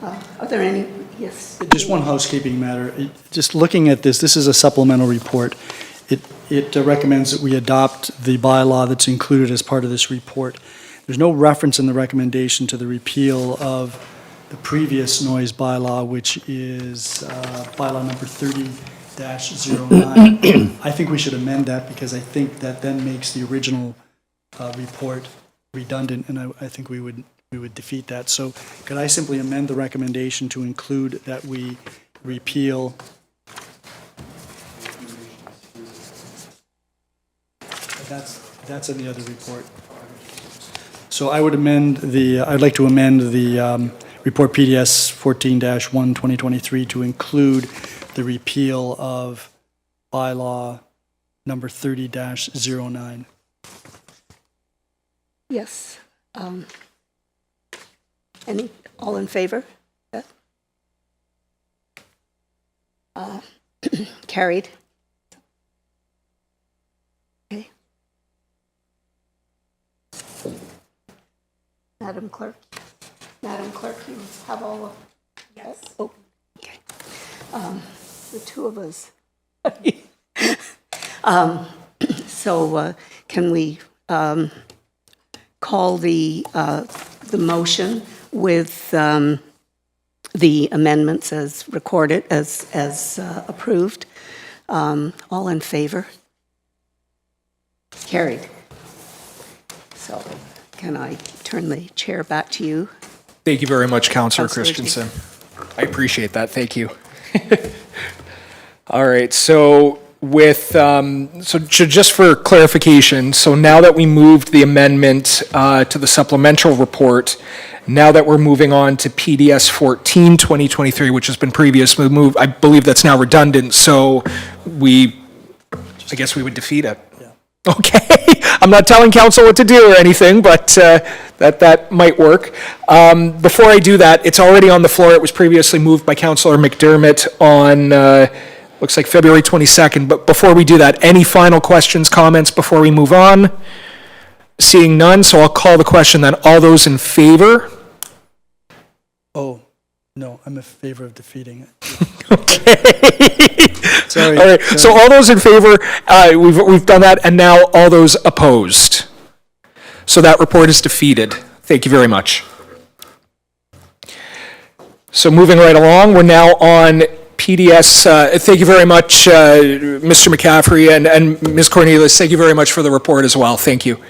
J: Are there any? Yes.
A: Just one housekeeping matter. Just looking at this is a supplemental report. It recommends that we adopt the bylaw that's included as part of this report. There's no reference in the recommendation to the repeal of the previous noise bylaw, which is bylaw number 30-09. I think we should amend that because I think that then makes the original report redundant, and I think we would defeat that. So could I simply amend the recommendation to include that we repeal that's in the other report. So I would I'd like to amend the report PDS 14-1 2023 to include the repeal of bylaw number 30-09.
J: Yes. Any, all in favor? Yeah. Carried. Okay. Madam Clerk, you have all of, yes? Oh, okay. The two of us. So can we call the motion with the amendments as recorded, as approved? All in favor? Carried. So can I turn the chair back to you?
G: Thank you very much, Councillor
J: Councillor G.
G: Christensen. I appreciate that. Thank you. All right. So just for clarification, so now that we moved the amendment to the supplemental report, now that we're moving on to PDS 14 2023, which has been previously moved, I believe that's now redundant. So I guess we would defeat it.
A: Yeah.
G: Okay. I'm not telling council what to do or anything, but that might work. Before I do that, it's already on the floor. It was previously moved by Councillor McDermott on, looks like February 22nd. But before we do that, any final questions, comments before we move on? Seeing none, so I'll call the question then. All those in favor?
A: Oh, no, I'm in favor of defeating it.
G: Okay.
A: Sorry.
G: All right, so all those in favor, we've done that, and now all those opposed. So that report is defeated. Thank you very much. So moving right along, we're now on PDS. Thank you very much, Mr. McCaffrey and Ms. Cornelius. Thank you very much for the report as well. Thank you.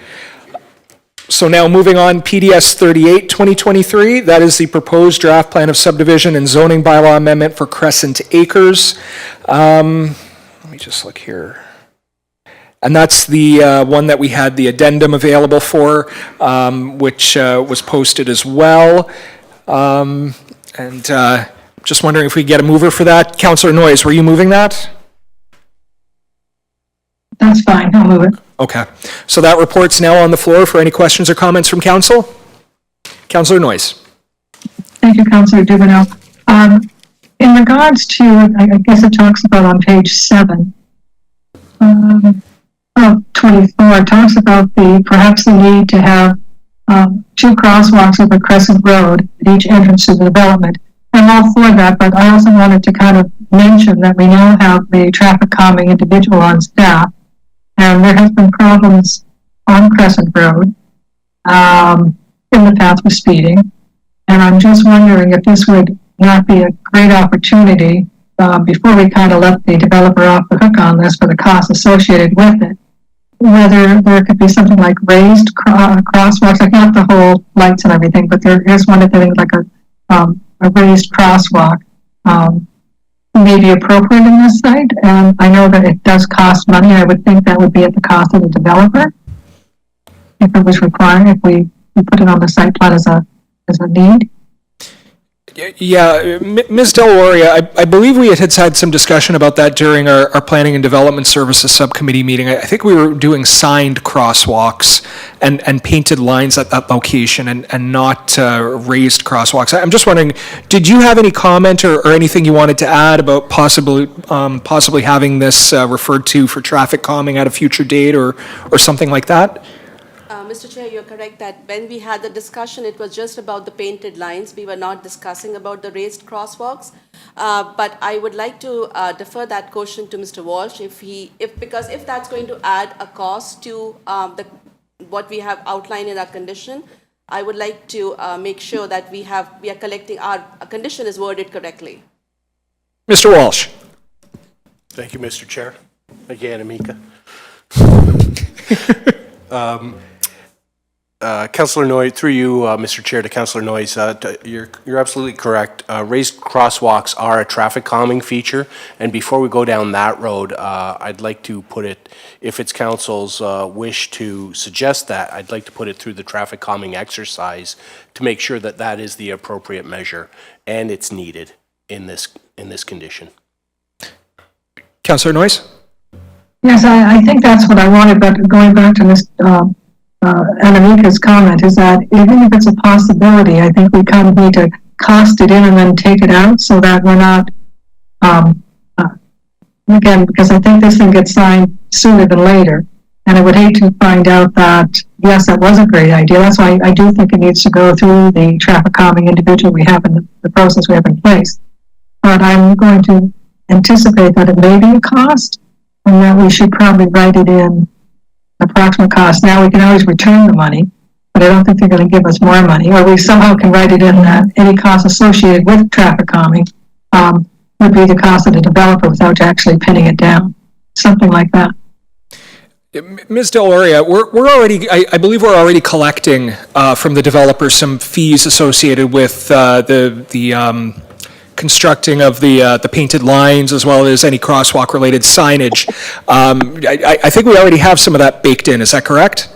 G: So now moving on, PDS 38 2023. That is the proposed draft plan of subdivision and zoning bylaw amendment for Crescent Acres. Let me just look here. And that's the one that we had the addendum available for, which was posted as well. Just wondering if we get a mover for that. Councillor Noyes, were you moving that?
D: That's fine. I'll move it.
G: Okay. So that report's now on the floor for any questions or comments from council. Councillor Noyes.
D: Thank you, Councillor Dubanow. in regards to, I guess it talks about on page 7 of 24, it talks about perhaps the need to have 2 crosswalks over Crescent Road at each entrance to the development. I'm all for that, but I also wanted to kind of mention that we now have the traffic calming individual on staff, and there has been problems on Crescent Road in the path with speeding. And I'm just wondering if this would not be a great opportunity before we kind of let the developer off the hook on this for the costs associated with it, whether there could be something like raised crosswalks, like not the whole lights and everything, but there is one of the things like a raised crosswalk may be appropriate in this site. And I know that it does cost money. I would think that would be at the cost of the developer if it was required, if we put it on the site plan as a need.
G: Yeah, Ms. Deloria, I believe we had some discussion about that during our Planning and Development Services Subcommittee meeting. I think we were doing signed crosswalks and painted lines at that location and not raised crosswalks. I'm just wondering, did you have any comment or anything you wanted to add about possibly having this referred to for traffic calming at a future date or something like that?
K: Mr. Chair, you're correct that when we had the discussion, it was just about the painted lines. We were not discussing about the raised crosswalks. But I would like to defer that question to Mr. Walsh because if that's going to add a cost to what we have outlined in our condition, I would like to make sure that we are collecting our condition is worded correctly.
G: Mr. Walsh.
E: Thank you, Mr. Chair. Again, Amika. Councillor Noyes, through you, Mr. Chair, to Councillor Noyes, you're absolutely correct. Raised crosswalks are a traffic calming feature, and before we go down that road, I'd like to put it, if it's council's wish to suggest that, I'd like to put it through the traffic calming exercise to make sure that that is the appropriate measure and it's needed in this condition.
G: Councillor Noyes?
D: Yes, I think that's what I wanted, but going back to Ms. Anamika's comment is that even if it's a possibility, I think we kind of need to cost it in and then take it out so that we're not, again, because I think this thing gets signed sooner than later. And I would hate to find out that, yes, that was a great idea. That's why I do think it needs to go through the traffic calming individual we have in the process we have in place. But I'm going to anticipate that it may be a cost and that we should probably write it in approximate cost. Now we can always return the money, but I don't think they're going to give us more money. Or we somehow can write it in that any cost associated with traffic calming would be the cost of the developer without actually pinning it down. Something like that.
G: Ms. Deloria, we're already, I believe we're already collecting from the developer some fees associated with the constructing of the painted lines as well as any crosswalk related signage. I think we already have some of that baked in, is that correct?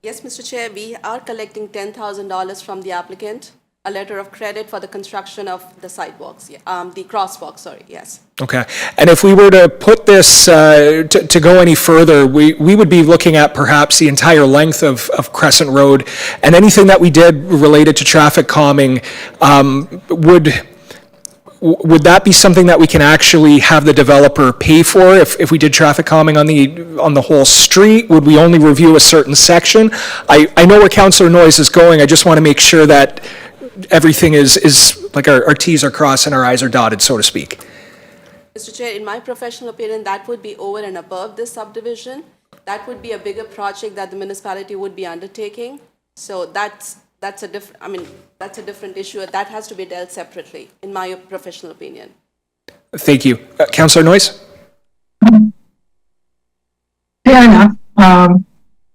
K: Yes, Mr. Chair, we are collecting $10,000 from the applicant, a letter of credit for the construction of the sidewalks, the crosswalks, sorry, yes.
G: Okay, and if we were to put this, to go any further, we would be looking at perhaps the entire length of Crescent Road, and anything that we did related to traffic calming would that be something that we can actually have the developer pay for if we did traffic calming on the whole street? Would we only review a certain section? I know where Councillor Noyes is going. I just want to make sure that everything is like our T's are crossed and our I's are dotted, so to speak.
K: Mr. Chair, in my professional opinion, that would be over and above this subdivision. That would be a bigger project that the municipality would be undertaking. So that's a different issue. That has to be dealt separately, in my professional opinion.
G: Thank you. Councillor Noyes?
D: Fair enough. I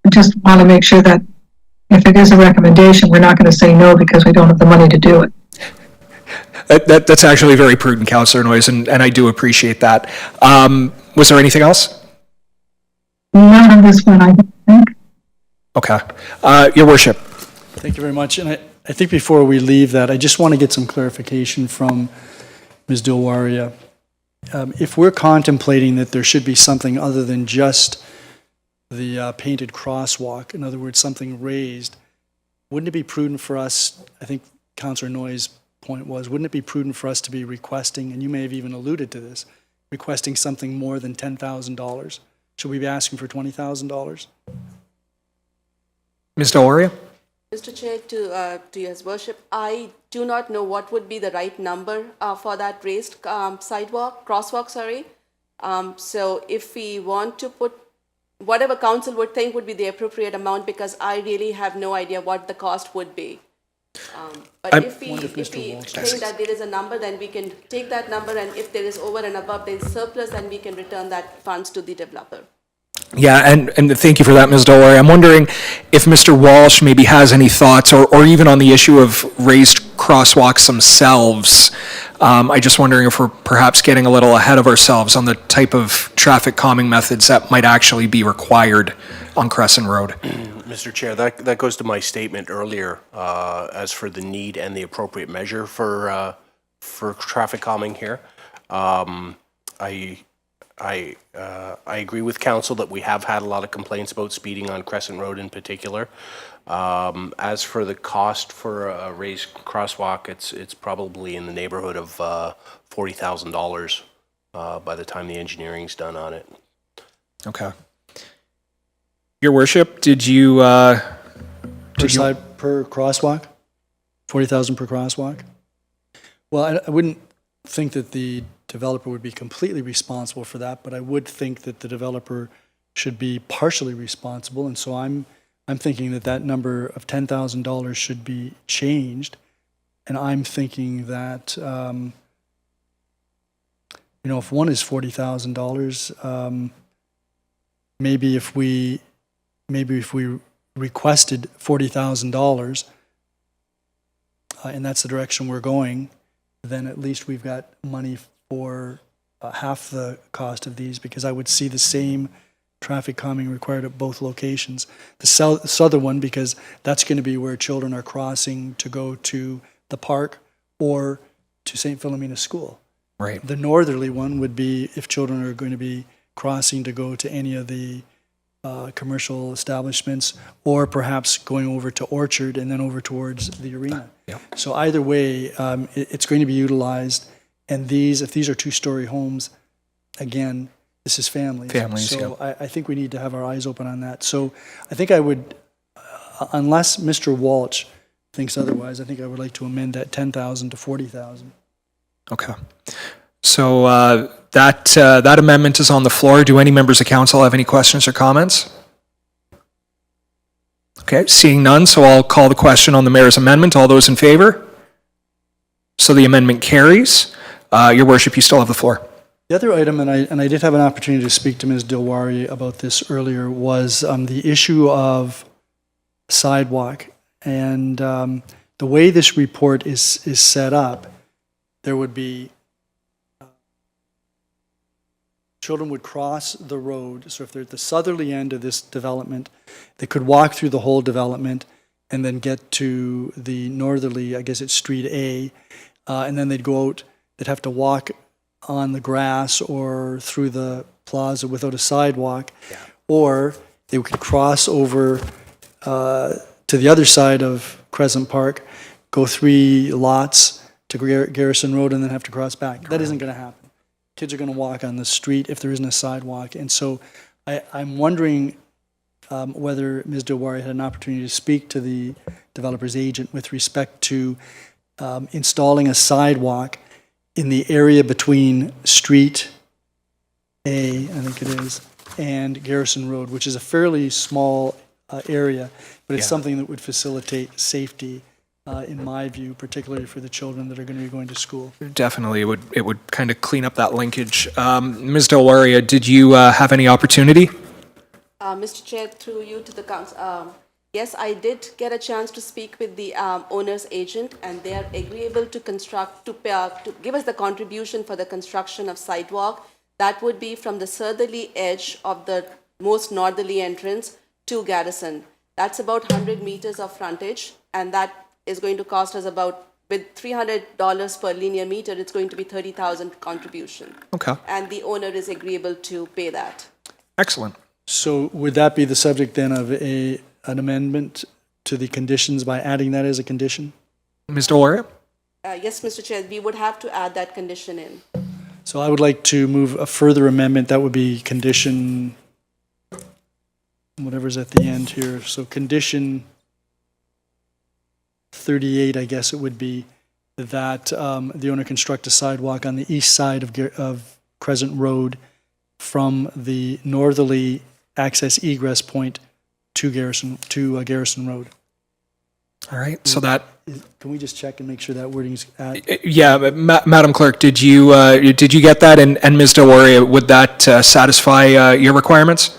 D: just want to make sure that if it is a recommendation, we're not going to say no because we don't have the money to do it.
G: That's actually very prudent, Councillor Noyes, and I do appreciate that. Was there anything else?
D: Not on this one, I think.
G: Okay. Your Worship.
A: Thank you very much. And I think before we leave that, I just want to get some clarification from Ms. Deloria. If we're contemplating that there should be something other than just the painted crosswalk, in other words, something raised, wouldn't it be prudent for us, I think Councillor Noyes point was, wouldn't it be prudent for us to be requesting, and you may have even alluded to this, requesting something more than $10,000? Should we be asking for $20,000?
G: Ms. Deloria?
K: Mr. Chair, to His Worship, I do not know what would be the right number for that raised crosswalk, sorry. So if we want to put, whatever council would think would be the appropriate amount, because I really have no idea what the cost would be. But if we think that there is a number, then we can take that number, and if there is over and above, there is surplus, then we can return that funds to the developer.
G: Yeah, and thank you for that, Ms. Deloria. I'm wondering if Mr. Walsh maybe has any thoughts, or even on the issue of raised crosswalks themselves. I'm just wondering if we're perhaps getting a little ahead of ourselves on the type of traffic calming methods that might actually be required on Crescent Road.
E: Mr. Chair, that goes to my statement earlier as for the need and the appropriate measure for traffic calming here. I agree with council that we have had a lot of complaints about speeding on Crescent Road in particular. As for the cost for a raised crosswalk, it's probably in the neighborhood of $40,000 by the time the engineering's done on it.
G: Okay. Your Worship, did you...
A: Per crosswalk? 40,000 per crosswalk? Well, I wouldn't think that the developer would be completely responsible for that, but I would think that the developer should be partially responsible, and so I'm thinking that number of $10,000 should be changed, and I'm thinking that if one is $40,000, maybe if we requested $40,000, and that's the direction we're going, then at least we've got money for half the cost of these, because I would see the same traffic calming required at both locations. The southern one, because that's going to be where children are crossing to go to the park or to St. Philomena School.
G: Right.
A: The northerly one would be if children are going to be crossing to go to any of the commercial establishments, or perhaps going over to Orchard and then over towards the arena.
G: Yeah.
A: So either way, it's going to be utilized. And if these are two-story homes, again, this is families. So yeah. I think we need to have our eyes open on that. So I think I would, unless Mr. Walsh thinks otherwise, I think I would like to amend that 10,000 to 40,000.
G: Okay. So that amendment is on the floor. Do any members of council have any questions or comments? Okay, seeing none, so I'll call the question on the mayor's amendment. All those in favor? So the amendment carries. Your Worship, you still have the floor.
A: The other item, and I did have an opportunity to speak to Ms. Dilwari about this earlier, was the issue of sidewalk. And the way this report is set up, there would be children would cross the road. So if they're at the southerly end of this development, they could walk through the whole development and then get to the northerly, I guess it's Street A, and then they'd go out, they'd have to walk on the grass or through the plaza without a sidewalk, or they could cross over to the other side of Crescent Park, go 3 lots to Garrison Road, and then have to cross back. That isn't going to happen. Kids are going to walk on the street if there isn't a sidewalk. And so I'm wondering whether Ms. Dilwari had an opportunity to speak to the developer's agent with respect to installing a sidewalk in the area between Street A, I think it is, and Garrison Road, which is a fairly small area, but it's something that would facilitate safety, in my view, particularly for the children that are going to be going to school.
G: Definitely, it would kind of clean up that linkage. Ms. Dilwari, did you have any opportunity?
K: Mr. Chair, through you to the council, yes, I did get a chance to speak with the owner's agent, and they are agreeable to construct, to give us the contribution for the construction of sidewalk. That would be from the southerly edge of the most northerly entrance to Garrison. That's about 100 meters of frontage, and that is going to cost us about, with $300 per linear meter, it's going to be $30,000 contribution.
G: Okay.
K: And the owner is agreeable to pay that.
G: Excellent.
A: So would that be the subject then of an amendment to the conditions by adding that as a condition?
G: Ms. Dilwari?
K: Yes, Mr. Chair, we would have to add that condition in.
A: So I would like to move a further amendment. That would be condition, whatever's at the end here. So condition 38, I guess it would be, that the owner construct a sidewalk on the east side of Crescent Road from the northerly access egress point to Garrison Road.
G: All right, so that,
A: Can we just check and make sure that wording's at?
G: yeah, Madam Clerk, did you get that? And Ms. Delwaria, would that satisfy your requirements?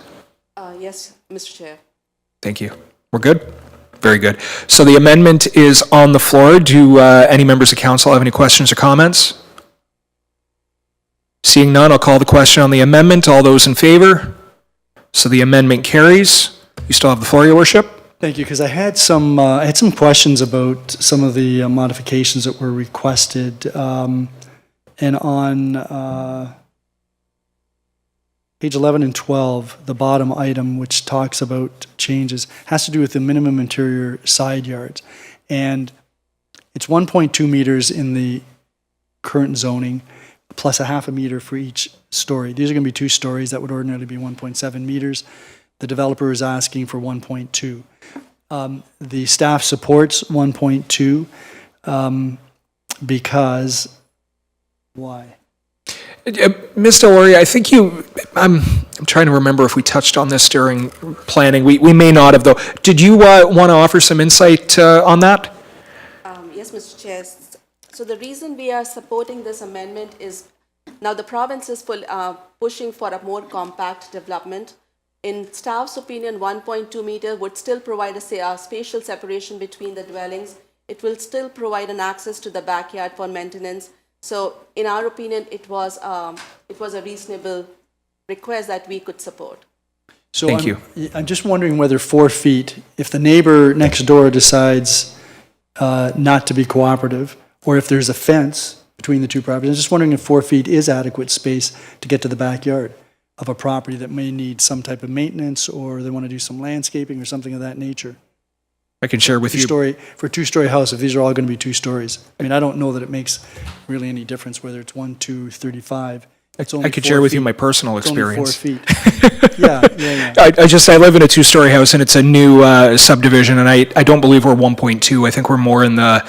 K: Yes, Mr. Chair.
G: Thank you. We're good? Very good. So the amendment is on the floor. Do any members of council have any questions or comments? Seeing none, I'll call the question on the amendment. All those in favor? So the amendment carries. You still have the floor, Your Worship.
A: Thank you, because I had some questions about some of the modifications that were requested, and on page 11 and 12, the bottom item, which talks about changes, has to do with the minimum interior side yards, and it's 1.2 meters in the current zoning, plus a half a meter for each story. These are going to be 2 stories. That would ordinarily be 1.7 meters. The developer is asking for 1.2. The staff supports 1.2 because, why?
G: Ms. Delwaria, I think I'm trying to remember if we touched on this during planning. We may not have, though. Did you want to offer some insight on that?
K: Yes, Mr. Chair. So the reason we are supporting this amendment is now the province is pushing for a more compact development. In staff's opinion, 1.2 meter would still provide a spatial separation between the dwellings. It will still provide an access to the backyard for maintenance. So in our opinion, it was a reasonable request that we could support.
A: So
G: Thank you.
A: I'm just wondering whether 4 feet, if the neighbor next door decides not to be cooperative, or if there's a fence between the 2 properties, I'm just wondering if 4 feet is adequate space to get to the backyard of a property that may need some type of maintenance, or they want to do some landscaping or something of that nature.
G: I can share with you.
A: For a 2-story house, if these are all going to be 2 stories. I mean, I don't know that it makes really any difference whether it's 1, 2, 35. It's only
G: I could
A: 4
G: share with you
A: feet.
G: my personal
A: It's only 4
G: experience.
A: feet. Yeah.
G: I live in a 2-story house, and it's a new subdivision, and I don't believe we're 1.2. I think we're more in the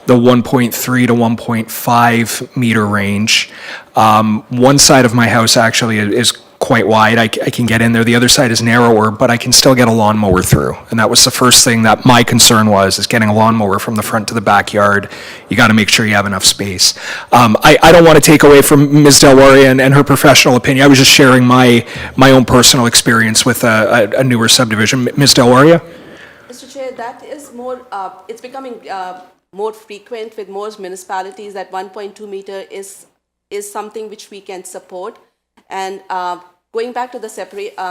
G: 1.3 to 1.5 meter range. One side of my house actually is quite wide. I can get in there. The other side is narrower, but I can still get a lawnmower through. And that was the first thing that my concern was, is getting a lawnmower from the front to the backyard. You got to make sure you have enough space. I don't want to take away from Ms. Delwaria and her professional opinion. I was just sharing my own personal experience with a newer subdivision. Ms. Delwaria?
K: Mr. Chair, that is more, it's becoming more frequent with most municipalities that 1.2 meter is something which we can support. And going back to the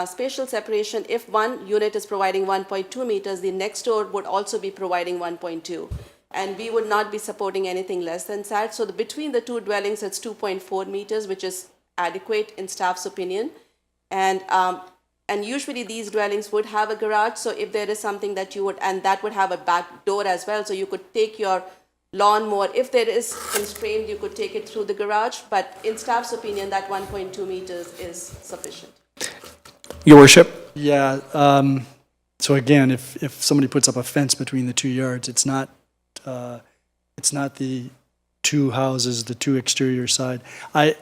K: spatial separation, if one unit is providing 1.2 meters, the next door would also be providing 1.2. And we would not be supporting anything less than that. So between the 2 dwellings, it's 2.4 meters, which is adequate in staff's opinion. And usually these dwellings would have a garage. So if there is something that you would, and that would have a back door as well, so you could take your lawnmower, if there is constraint, you could take it through the garage, but in staff's opinion, that 1.2 meters is sufficient.
G: Your Worship?
A: Yeah, so again, if somebody puts up a fence between the 2 yards, it's not the 2 houses, the 2 exterior side. I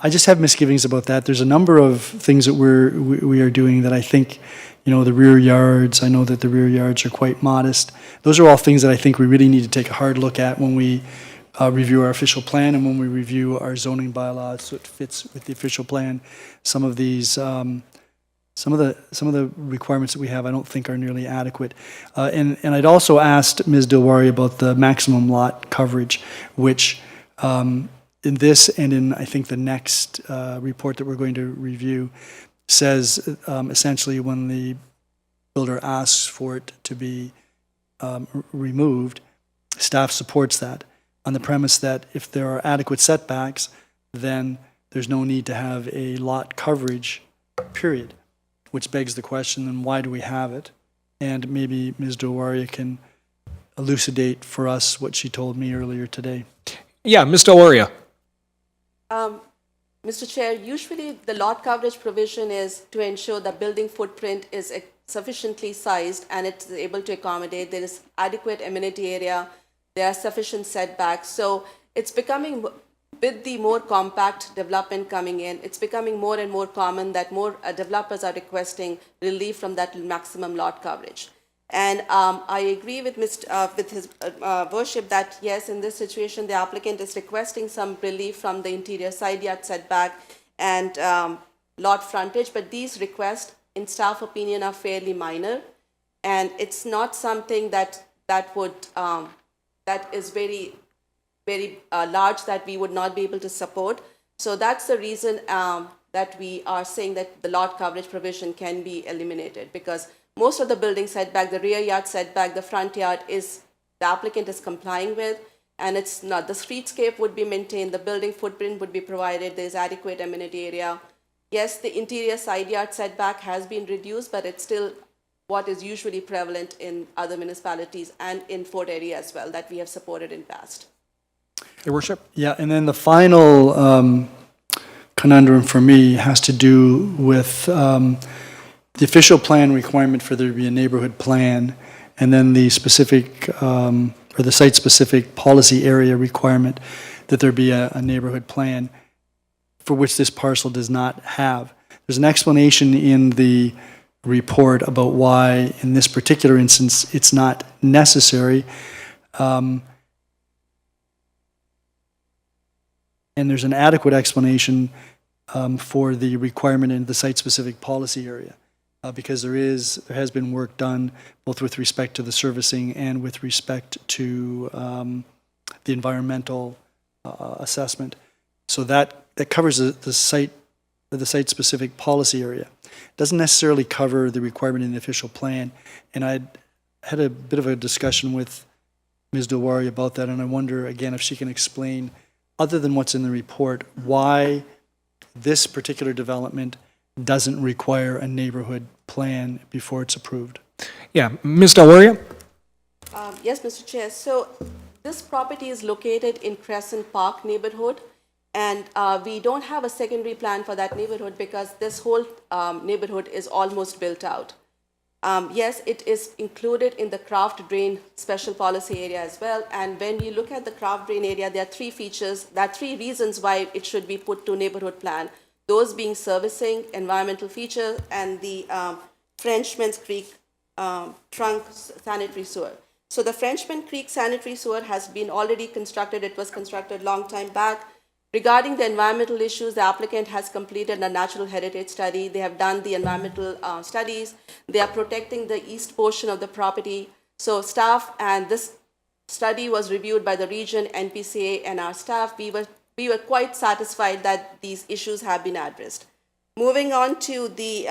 A: just have misgivings about that. There's a number of things that we are doing that I think, the rear yards, I know that the rear yards are quite modest. Those are all things that I think we really need to take a hard look at when we review our official plan and when we review our zoning bylaws so it fits with the official plan. Some of these, some of the requirements that we have I don't think are nearly adequate. And I'd also asked Ms. Dilwari about the maximum lot coverage, which in this and in I think the next report that we're going to review says essentially when the builder asks for it to be removed, staff supports that on the premise that if there are adequate setbacks, then there's no need to have a lot coverage, period, which begs the question, then why do we have it? And maybe Ms. Dilwaria can elucidate for us what she told me earlier today.
G: Yeah, Ms. Deloria.
K: Mr. Chair, usually the lot coverage provision is to ensure the building footprint is sufficiently sized and it's able to accommodate, there is adequate amenity area, there are sufficient setbacks. So it's becoming, with the more compact development coming in, it's becoming more and more common that more developers are requesting relief from that maximum lot coverage. And I agree with his worship that yes, in this situation, the applicant is requesting some relief from the interior side yard setback and lot frontage, but these requests, in staff opinion, are fairly minor, and it's not something that is very large that we would not be able to support. So that's the reason that we are saying that the lot coverage provision can be eliminated, because most of the building setback, the rear yard setback, the front yard is, the applicant is complying with, and it's not, the streetscape would be maintained, the building footprint would be provided, there's adequate amenity area. Yes, the interior side yard setback has been reduced, but it's still what is usually prevalent in other municipalities and in Fort Erie as well, that we have supported in past.
G: Your worship.
A: Yeah, and then the final conundrum for me has to do with the official plan requirement for there to be a neighborhood plan, and then the specific, or the site-specific policy area requirement that there be a neighborhood plan, for which this parcel does not have. There's an explanation in the report about why, in this particular instance, it's not necessary. And there's an adequate explanation for the requirement in the site-specific policy area. Because there has been work done both with respect to the servicing and with respect to the environmental assessment. So that covers the site-specific policy area. It doesn't necessarily cover the requirement in the official plan. And I had a bit of a discussion with Ms. Dilwari about that, and I wonder again if she can explain, other than what's in the report, why this particular development doesn't require a neighborhood plan before it's approved.
G: Yeah, Ms. Deloria.
K: Yes, Mr. Chair. So this property is located in Crescent Park neighborhood, and we don't have a secondary plan for that neighborhood because this whole neighborhood is almost built out. Yes, it is included in the craft drain special policy area as well. And when you look at the craft drain area, there are three features, there are three reasons why it should be put to neighborhood plan. Those being servicing, environmental feature, and the Frenchman's Creek trunk sanitary sewer. So the Frenchman Creek sanitary sewer has been already constructed. It was constructed long time back. Regarding the environmental issues, the applicant has completed a natural heritage study. They have done the environmental studies. They are protecting the east portion of the property. So staff, and this study was reviewed by the region, NPCA, and our staff. We were quite satisfied that these issues have been addressed. Moving on to the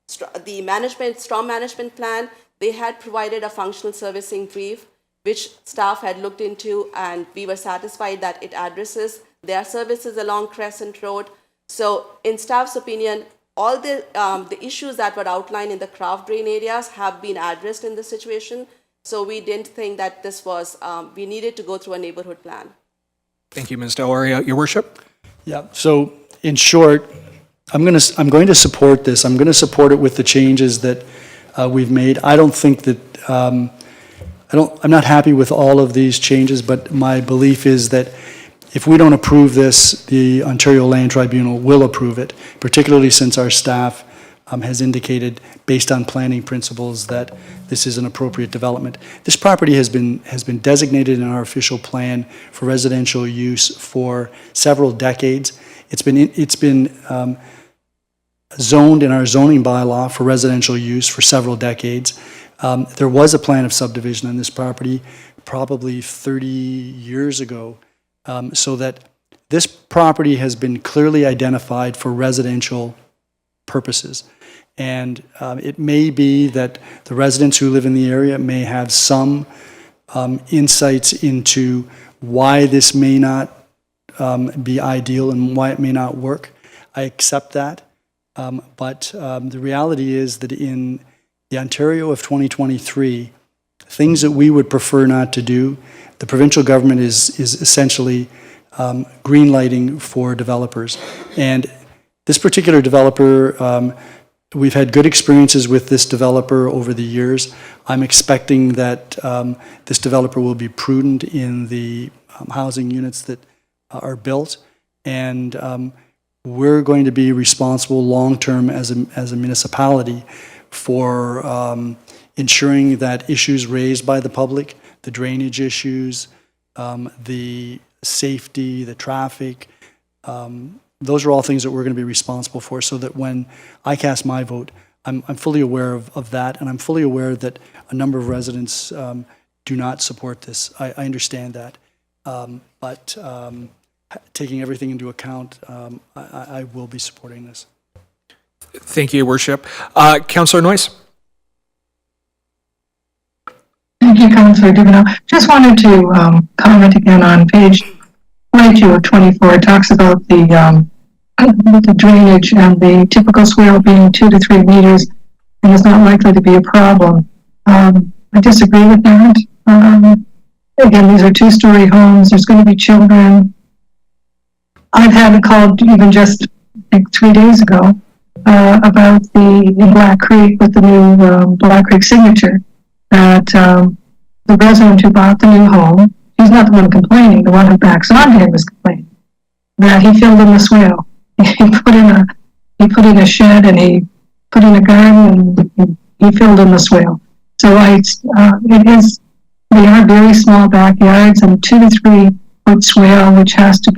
K: storm management plan, they had provided a functional servicing brief, which staff had looked into, and we were satisfied that it addresses their services along Crescent Road. So in staff's opinion, all the issues that were outlined in the craft drain areas have been addressed in this situation. So we didn't think that this was, we needed to go through a neighborhood plan.
G: Thank you, Ms. Deloria. Your worship.
A: Yeah, so in short, I'm going to support this. I'm going to support it with the changes that we've made. I don't think that, I'm not happy with all of these changes, but my belief is that if we don't approve this, the Ontario Land Tribunal will approve it, particularly since our staff has indicated, based on planning principles, that this is an appropriate development. This property has been designated in our official plan for residential use for several decades. It's been zoned in our zoning bylaw for residential use for several decades. There was a plan of subdivision on this property probably 30 years ago, so that this property has been clearly identified for residential purposes. And it may be that the residents who live in the area may have some insights into why this may not be ideal and why it may not work. I accept that. But the reality is that in the Ontario of 2023, things that we would prefer not to do, the provincial government is essentially green lighting for developers. And this particular developer, we've had good experiences with this developer over the years. I'm expecting that this developer will be prudent in the housing units that are built, and we're going to be responsible long-term as a municipality for ensuring that issues raised by the public, the drainage issues, the safety, the traffic, those are all things that we're going to be responsible for, so that when I cast my vote, I'm fully aware of that, and I'm fully aware that a number of residents do not support this. I understand that. But taking everything into account, I will be supporting this.
G: Thank you, Your Worship. Councillor Noyes?
D: Thank you, Councillor Dubanow. Just wanted to comment again on page 22 of 24. It talks about the drainage and the typical swale being 2 to 3 meters, and it's not likely to be a problem. I disagree with that. Again, these are 2-story homes. There's going to be children. I've had a call even just like 3 days ago about in Black Creek with the new Black Creek signature, that the resident who bought the new home, he's not the one complaining, the one who backs onto him is complaining, that he filled in the swale. He put in a shed, and he put in a garden, and he filled in the swale. So they are very small backyards, and 2 to 3 foot swale, which has to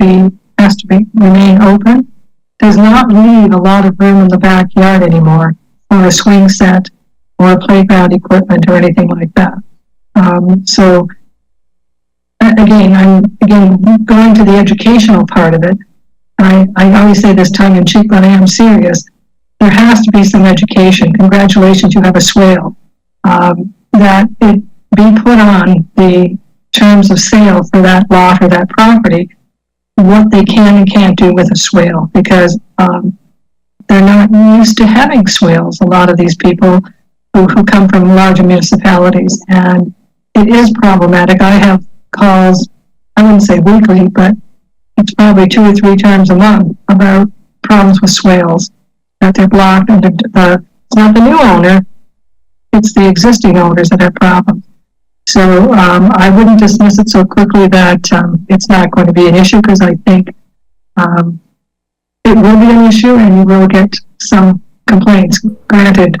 D: remain open, does not leave a lot of room in the backyard anymore for a swing set or playground equipment or anything like that. So again, I'm going to the educational part of it. I always say this tongue in cheek, but I am serious. There has to be some education. Congratulations, you have a swale. That it be put on the terms of sale for that lot or that property, what they can and can't do with a swale, because they're not used to having swales, a lot of these people who come from larger municipalities, and it is problematic. I have calls, I wouldn't say weekly, but it's probably 2 or 3 times a month about problems with swales, that they're blocked, and it's not the new owner, it's the existing owners that have problems. So I wouldn't dismiss it so quickly that it's not going to be an issue, because I think it will be an issue, and you will get some complaints. Granted,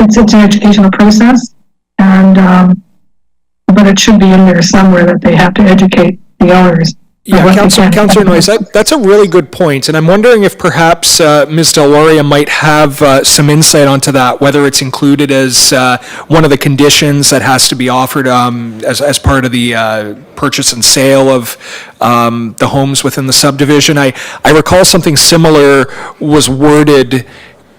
D: it's an educational process, and but it should be in there somewhere that they have to educate the owners.
G: Yeah, Councillor Noyes, that's a really good point, and I'm wondering if perhaps Ms. Del Lauria might have some insight onto that, whether it's included as one of the conditions that has to be offered as part of the purchase and sale of the homes within the subdivision. I recall something similar was worded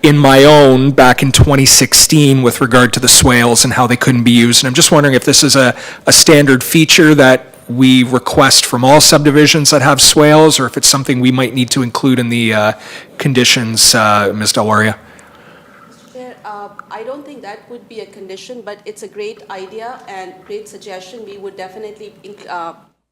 G: in my own back in 2016 with regard to the swales and how they couldn't be used, and I'm just wondering if this is a standard feature that we request from all subdivisions that have swales, or if it's something we might need to include in the conditions, Ms. Del Lauria.
K: Chair, I don't think that would be a condition, but it's a great idea and great suggestion. We would definitely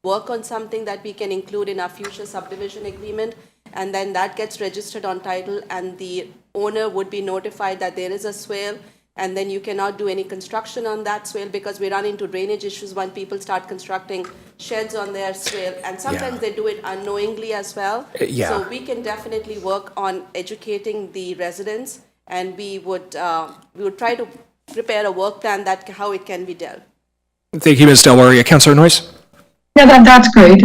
K: work on something that we can include in our future subdivision agreement, and then that gets registered on title, and the owner would be notified that there is a swale, and then you cannot do any construction on that swale, because we run into drainage issues when people start constructing sheds on their swale, and sometimes they do it unknowingly as well. So we can definitely work on educating the residents, and we would try to prepare a work plan that how it can be dealt.
G: Thank you, Ms. Del Lauria. Councillor Noyes?
D: Yeah, that's great,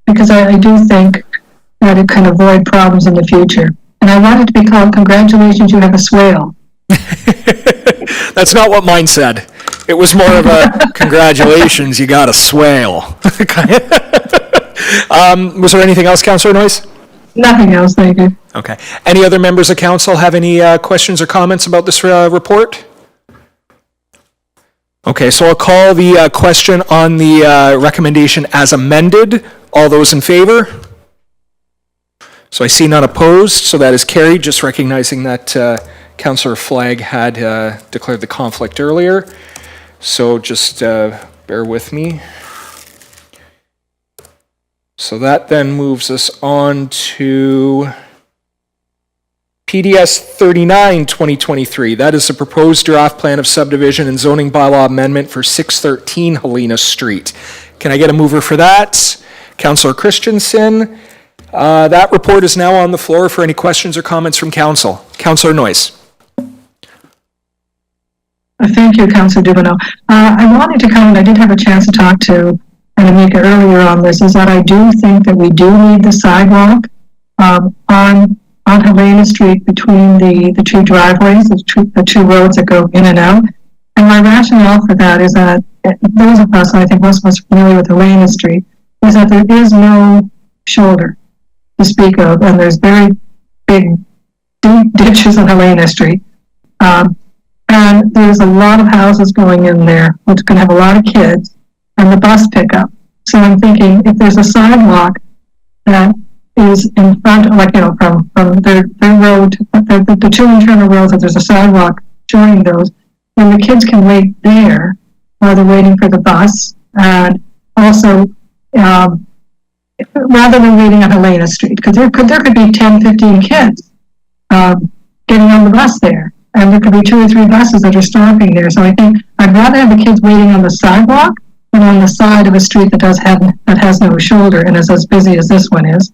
D: because I do think that it can avoid problems in the future. And I want it to be called, congratulations, you have a swale.
G: That's not what mine said. It was more of a congratulations, you got a swale. Was there anything else, Councillor Noyes?
D: Nothing else, thank you.
G: Okay. Any other members of council have any questions or comments about this report? Okay, so I'll call the question on the recommendation as amended. All those in favor? So I see none opposed, so that is carried, just recognizing that Councillor Flagg had declared the conflict earlier, so just bear with me. So that then moves us on to PDS 39, 2023. That is the proposed draft plan of subdivision and zoning bylaw amendment for 613 Helena Street. Can I get a mover for that? Councillor Christensen. That report is now on the floor for any questions or comments from council. Councillor Noyes.
D: Thank you, Councillor Dubanow. I wanted to comment, I did have a chance to talk to Anamika earlier on this, is that I do think that we do need the sidewalk on Helena Street between the two driveways, the two roads that go in and out. And my rationale for that is that those of us, and I think most of us are familiar with Helena Street, is that there is no shoulder to speak of, and there's very big, deep ditches on Helena Street. And there's a lot of houses going in there, which can have a lot of kids, and the bus pickup. So I'm thinking if there's a sidewalk that is in front, like, you know, from their road, the two internal roads, if there's a sidewalk joining those, then the kids can wait there while they're waiting for the bus. And also, rather than waiting on Helena Street, because there could be 10, 15 kids getting on the bus there. And there could be 2 or 3 buses that are stopping there. So I think I'd rather have the kids waiting on the sidewalk than on the side of a street that has no shoulder and is as busy as this one is.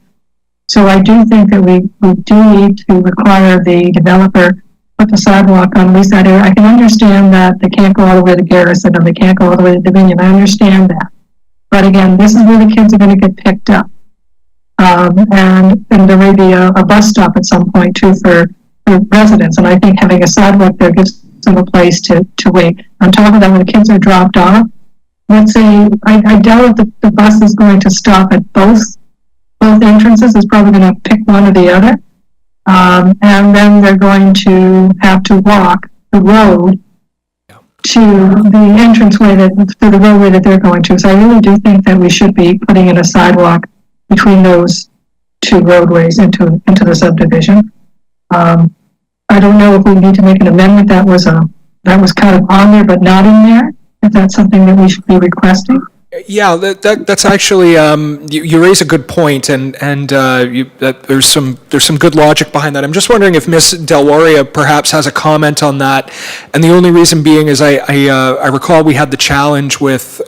D: So I do think that we do need to require the developer put the sidewalk on at least that area. I can understand that they can't go all the way to Garrison and they can't go all the way to Dominion. I understand that. But again, this is where the kids are going to get picked up. And there may be a bus stop at some point too for residents, and I think having a sidewalk there gives them a place to wait. On top of that, when the kids are dropped off, let's say, I doubt if the bus is going to stop at both entrances. It's probably going to pick one or the other, and then they're going to have to walk the road to the entranceway to the roadway that they're going to. So I really do think that we should be putting in a sidewalk between those two roadways into the subdivision. I don't know if we need to make an amendment that was kind of on there but not in there, if that's something that we should be requesting.
G: Yeah, that's actually you raise a good point, and there's some good logic behind that. I'm just wondering if Ms. Del Waria perhaps has a comment on that, and the only reason being is I recall we had the challenge with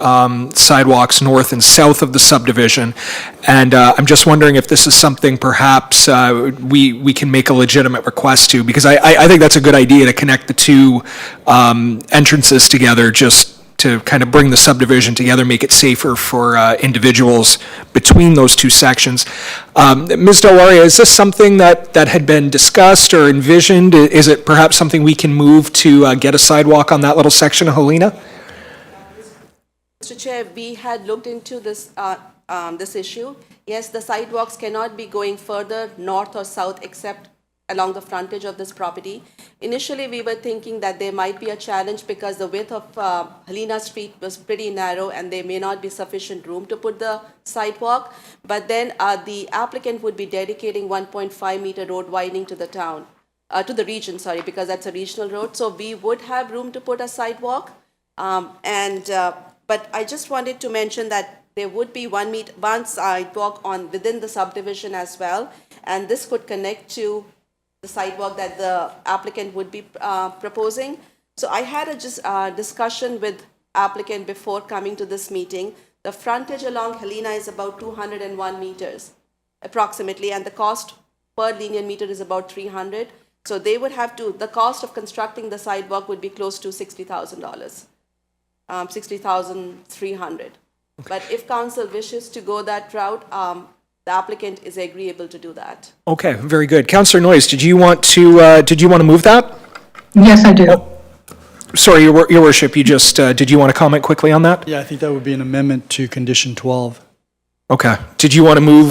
G: sidewalks north and south of the subdivision, and I'm just wondering if this is something perhaps we can make a legitimate request to, because I think that's a good idea to connect the two entrances together, just to kind of bring the subdivision together, make it safer for individuals between those two sections. Ms. Del Waria, is this something that had been discussed or envisioned? Is it perhaps something we can move to get a sidewalk on that little section of Helena?
K: Mr. Chair, we had looked into this issue. Yes, the sidewalks cannot be going further north or south except along the frontage of this property. Initially, we were thinking that there might be a challenge because the width of Helena Street was pretty narrow and there may not be sufficient room to put the sidewalk. But then the applicant would be dedicating 1.5 meter road widening to the town, to the region, sorry, because that's a regional road. So we would have room to put a sidewalk. But I just wanted to mention that there would be one sidewalk within the subdivision as well. And this could connect to the sidewalk that the applicant would be proposing. So I had a discussion with applicant before coming to this meeting. The frontage along Helena is about 201 meters approximately, and the cost per linear meter is about 300. So they would have to, the cost of constructing the sidewalk would be close to $60,000, $60,300. But if council wishes to go that route, the applicant is agreeable to do that.
G: Okay, very good. Councillor Noyes, did you want to move that?
D: Yes, I do.
G: Oh, sorry, Your Worship, you just, did you want to comment quickly on that?
A: Yeah, I think that would be an amendment to condition 12.
G: Okay. Did you want to move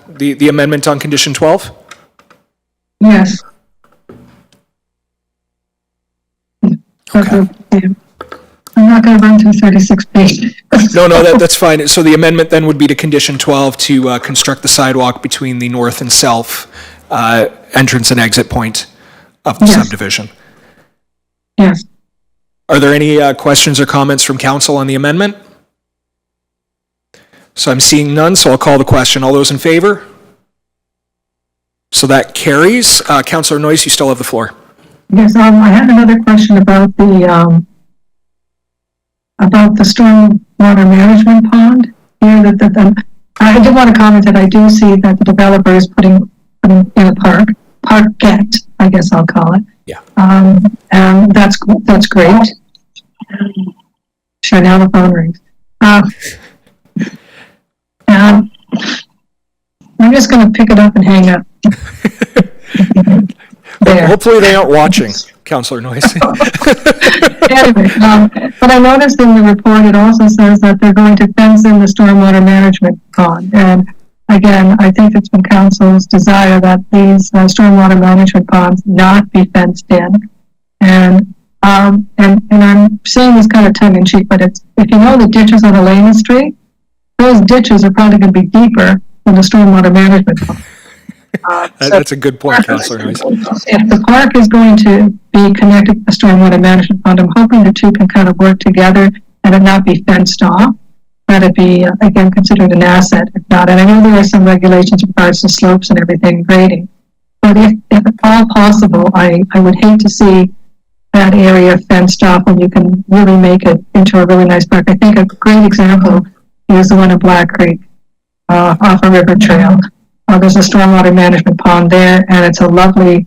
G: the amendment on condition 12?
D: Yes.
G: Okay.
D: I'm not going to run through 36 pages.
G: No, that's fine. So the amendment then would be to condition 12 to construct the sidewalk between the north and south entrance and exit point of the
D: Yes.
G: subdivision.
D: Yes.
G: Are there any questions or comments from council on the amendment? So I'm seeing none, so I'll call the question. All those in favor? So that carries. Councillor Noyes, you still have the floor.
D: Yes, I had another question about the stormwater management pond here. I did want to comment that I do see that the developer is putting in a parkette, I guess I'll call it.
G: Yeah.
D: And that's great. Sure, now the phone rings. I'm just going to pick it up and hang up. There.
G: Hopefully they aren't watching, Councillor Noyes.
D: Anyway, but I noticed in the report, it also says that they're going to fence in the stormwater management pond. And again, I think it's been council's desire that these stormwater management ponds not be fenced in. And I'm saying this kind of tongue in cheek, but it's, if you know the ditches on Elena Street, those ditches are probably going to be deeper than the stormwater management pond.
G: That's a good point, Councillor Noyes.
D: If the park is going to be connected to the stormwater management fund, I'm hoping the two can kind of work together and it not be fenced off, that it be, again, considered an asset. If not, and I know there are some regulations in regards to slopes and everything, grading. But if at all possible, I would hate to see that area fenced off when you can really make it into a really nice park. I think a great example is the one in Black Creek, off a river trail. There's a stormwater management pond there, and it's a lovely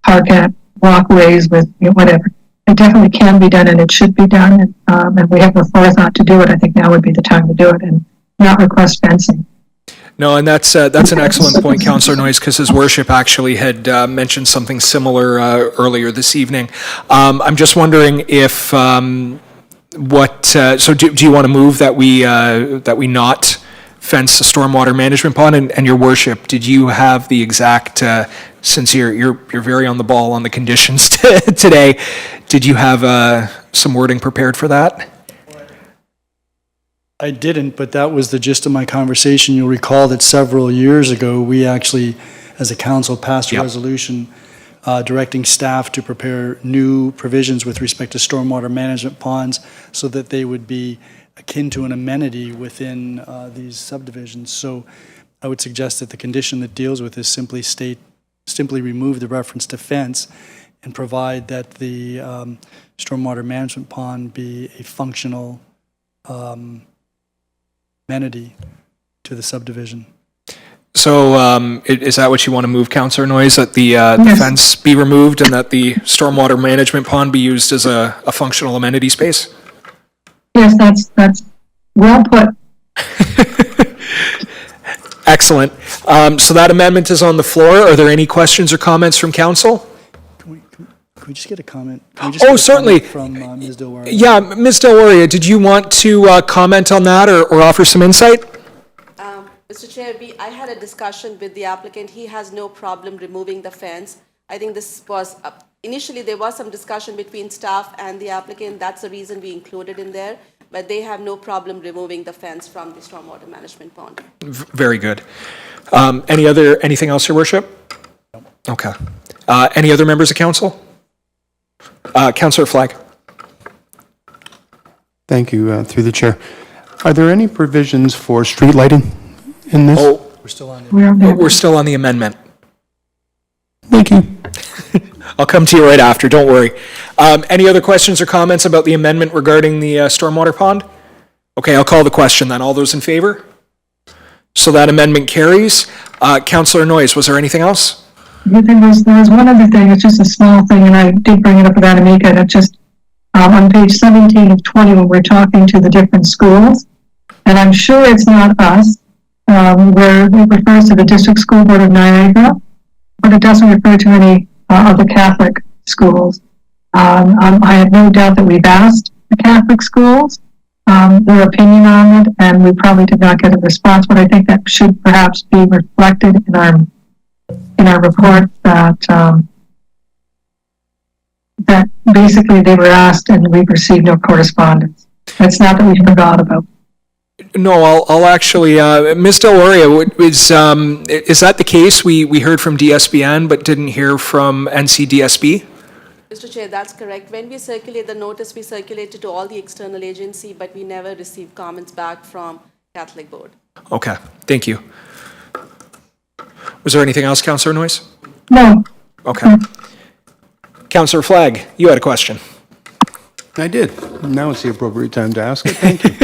D: parkette, walkways with whatever. It definitely can be done, and it should be done. And we have the forethought to do it. I think now would be the time to do it, and not request fencing.
G: No, and that's an excellent point, Councillor Noyes, because his worship actually had mentioned something similar earlier this evening. I'm just wondering if so do you want to move that we not fence the stormwater management pond? And your worship, did you have the exact, since you're very on the ball on the conditions today, did you have some wording prepared for that?
A: I didn't, but that was the gist of my conversation. You'll recall that several years ago, we actually, as a council, passed a
G: Yep.
A: resolution directing staff to prepare new provisions with respect to stormwater management ponds so that they would be akin to an amenity within these subdivisions. So I would suggest that the condition that deals with this simply remove the reference to fence and provide that the stormwater management pond be a functional amenity to the subdivision.
G: So is that what you want to move, Councillor Noyes, that the fence be removed and that the stormwater management pond be used as a functional amenity space?
D: Yes, that's well put.
G: Excellent. So that amendment is on the floor. Are there any questions or comments from council?
A: Can we just get a comment? Can we just get a
G: Certainly.
A: comment from Ms. Dilwaria?
G: Yeah, Ms. Del did you want to comment on that or offer some insight?
K: Mr. Chair, I had a discussion with the applicant. He has no problem removing the fence. I think this was, initially there was some discussion between staff and the applicant. That's the reason we included in there. But they have no problem removing the fence from the stormwater management pond.
G: Very good. Anything else, Your Worship? Okay. Any other members of council? Councillor Flagg.
C: Thank you, through the chair. Are there any provisions for street lighting in this?
A: We're still on it.
G: We're still on the amendment.
C: Thank you.
G: I'll come to you right after, don't worry. Any other questions or comments about the amendment regarding the stormwater pond? Okay, I'll call the question then. All those in favor? So that amendment carries. Councillor Noyes, was there anything else?
D: There was one other thing, it's just a small thing, and I did bring it up with Anamika, and it's just on page 17 of 20 when we're talking to the different schools, and I'm sure it's not us, where it refers to the District School Board of Niagara, but it doesn't refer to any of the Catholic schools. I have no doubt that we've asked the Catholic schools their opinion on it, and we probably did not get a response, but I think that should perhaps be reflected in our report that that basically they were asked and we've received no correspondence. It's not that we forgot about.
G: No, I'll actually, Ms. Del Oria, is that the case? We heard from DSBN but didn't hear from NCDSB?
K: Mr. Chair, that's correct. When we circulate the notice, we circulate it to all the external agency, but we never receive comments back from Catholic Board.
G: Okay, thank you. Was there anything else, Councillor Noyes?
D: No,
G: Okay. Councillor Flagg, you had a question.
C: I did. Now is the appropriate time to ask it. Thank you.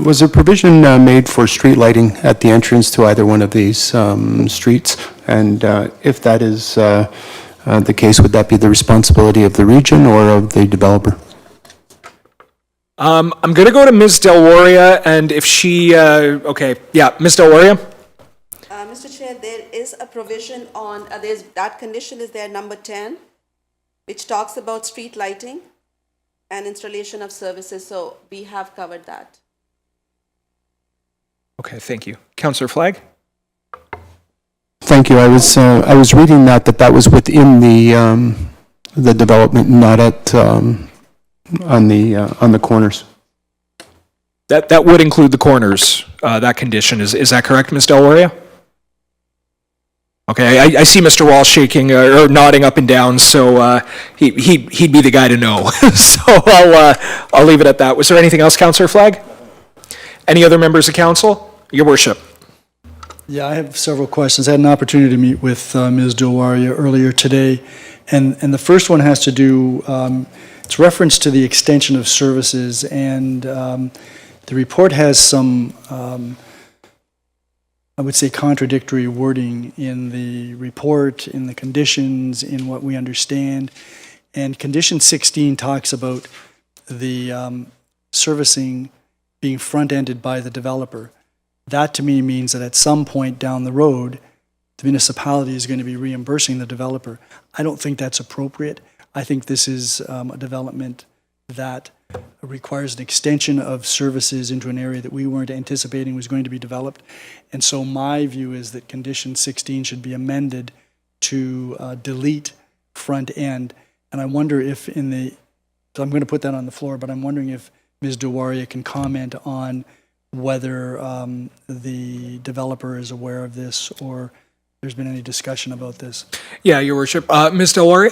C: Was there provision made for street lighting at the entrance to either one of these streets? And if that is the case, would that be the responsibility of the region or of the developer?
G: I'm going to go to Ms. Del Oria, and if she, okay, yeah, Ms. Del Oria?
K: Mr. Chair, there is a provision on, that condition is there, number 10, which talks about street lighting and installation of services, so we have covered that.
G: Okay, thank you. Councillor Flagg?
C: Thank you. I was reading that was within the development, not at on the corners.
G: That would include the corners, that condition. Is that correct, Ms. Del Oria? Okay, I see Mr. Walsh shaking or nodding up and down, so he'd be the guy to know. So I'll leave it at that. Was there anything else, Councillor Flagg? Any other members of council? Your worship.
A: Yeah, I have several questions. I had an opportunity to meet with Ms. Dilwaria earlier today, and the first one has to do, it's reference to the extension of services, and the report has some, I would say, contradictory wording in the report, in the conditions, in what we understand. And condition 16 talks about the servicing being front-ended by the developer. That to me means that at some point down the road, the municipality is going to be reimbursing the developer. I don't think that's appropriate. I think this is a development that requires an extension of services into an area that we weren't anticipating was going to be developed. And so my view is that condition 16 should be amended to delete front end. And I wonder if so I'm going to put that on the floor, but I'm wondering if Ms. Dilwaria can comment on whether the developer is aware of this or there's been any discussion about this.
G: Yeah, Your Worship. Ms. Del Oria?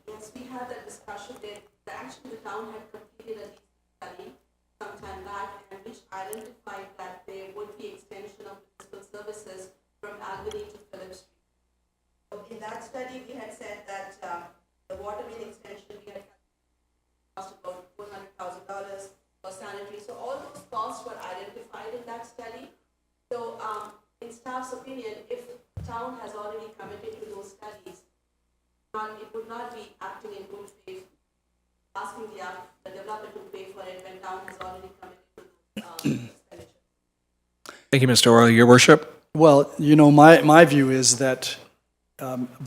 K: Yes, we had that discussion that actually the town had completed a study sometime back and which identified that there would be extension of municipal services from Albany to Phillips Street. So in that study, we had said that the water main extension we had cost about $400,000 for sanitary. So all those costs were identified in that study. So in staff's opinion, if the town has already committed to those studies, it would not be acting in good faith, asking the developer to pay for it when town has already committed to those expenditures.
G: Thank you, Mr. Oral. Your Worship?
A: Well, you know, my view is that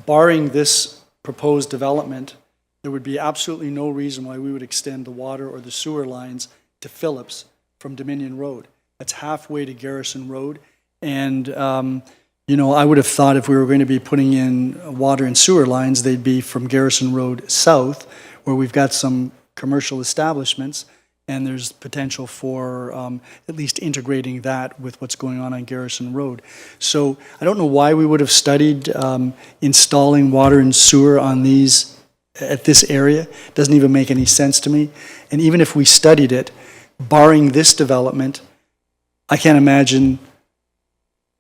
A: barring this proposed development, there would be absolutely no reason why we would extend the water or the sewer lines to Phillips from Dominion Road. That's halfway to Garrison Road. And, you know, I would have thought if we were going to be putting in water and sewer lines, they'd be from Garrison Road south, where we've got some commercial establishments, and there's potential for at least integrating that with what's going on Garrison Road. So I don't know why we would have studied installing water and sewer on these at this area. It doesn't even make any sense to me. And even if we studied it, barring this development, I can't imagine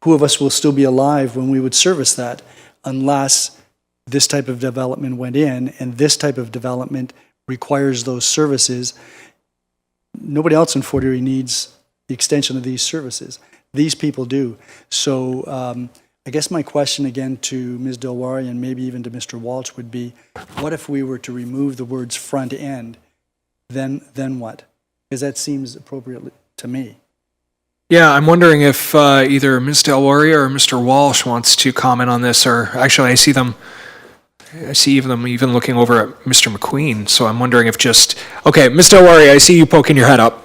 A: who of us will still be alive when we would service that unless this type of development went in and this type of development requires those services. Nobody else in Fort Erie needs the extension of these services. These people do. So I guess my question again to Ms. Dilwari and maybe even to Mr. Walsh would be, what if we were to remove the words front end? Then what? Because that seems appropriate to me.
G: Yeah, I'm wondering if either Ms. Del Oria or Mr. Walsh wants to comment on this, or actually I see them even looking over at Mr. McQueen, so I'm wondering if just, okay, Ms. Del Oria, I see you poking your head up.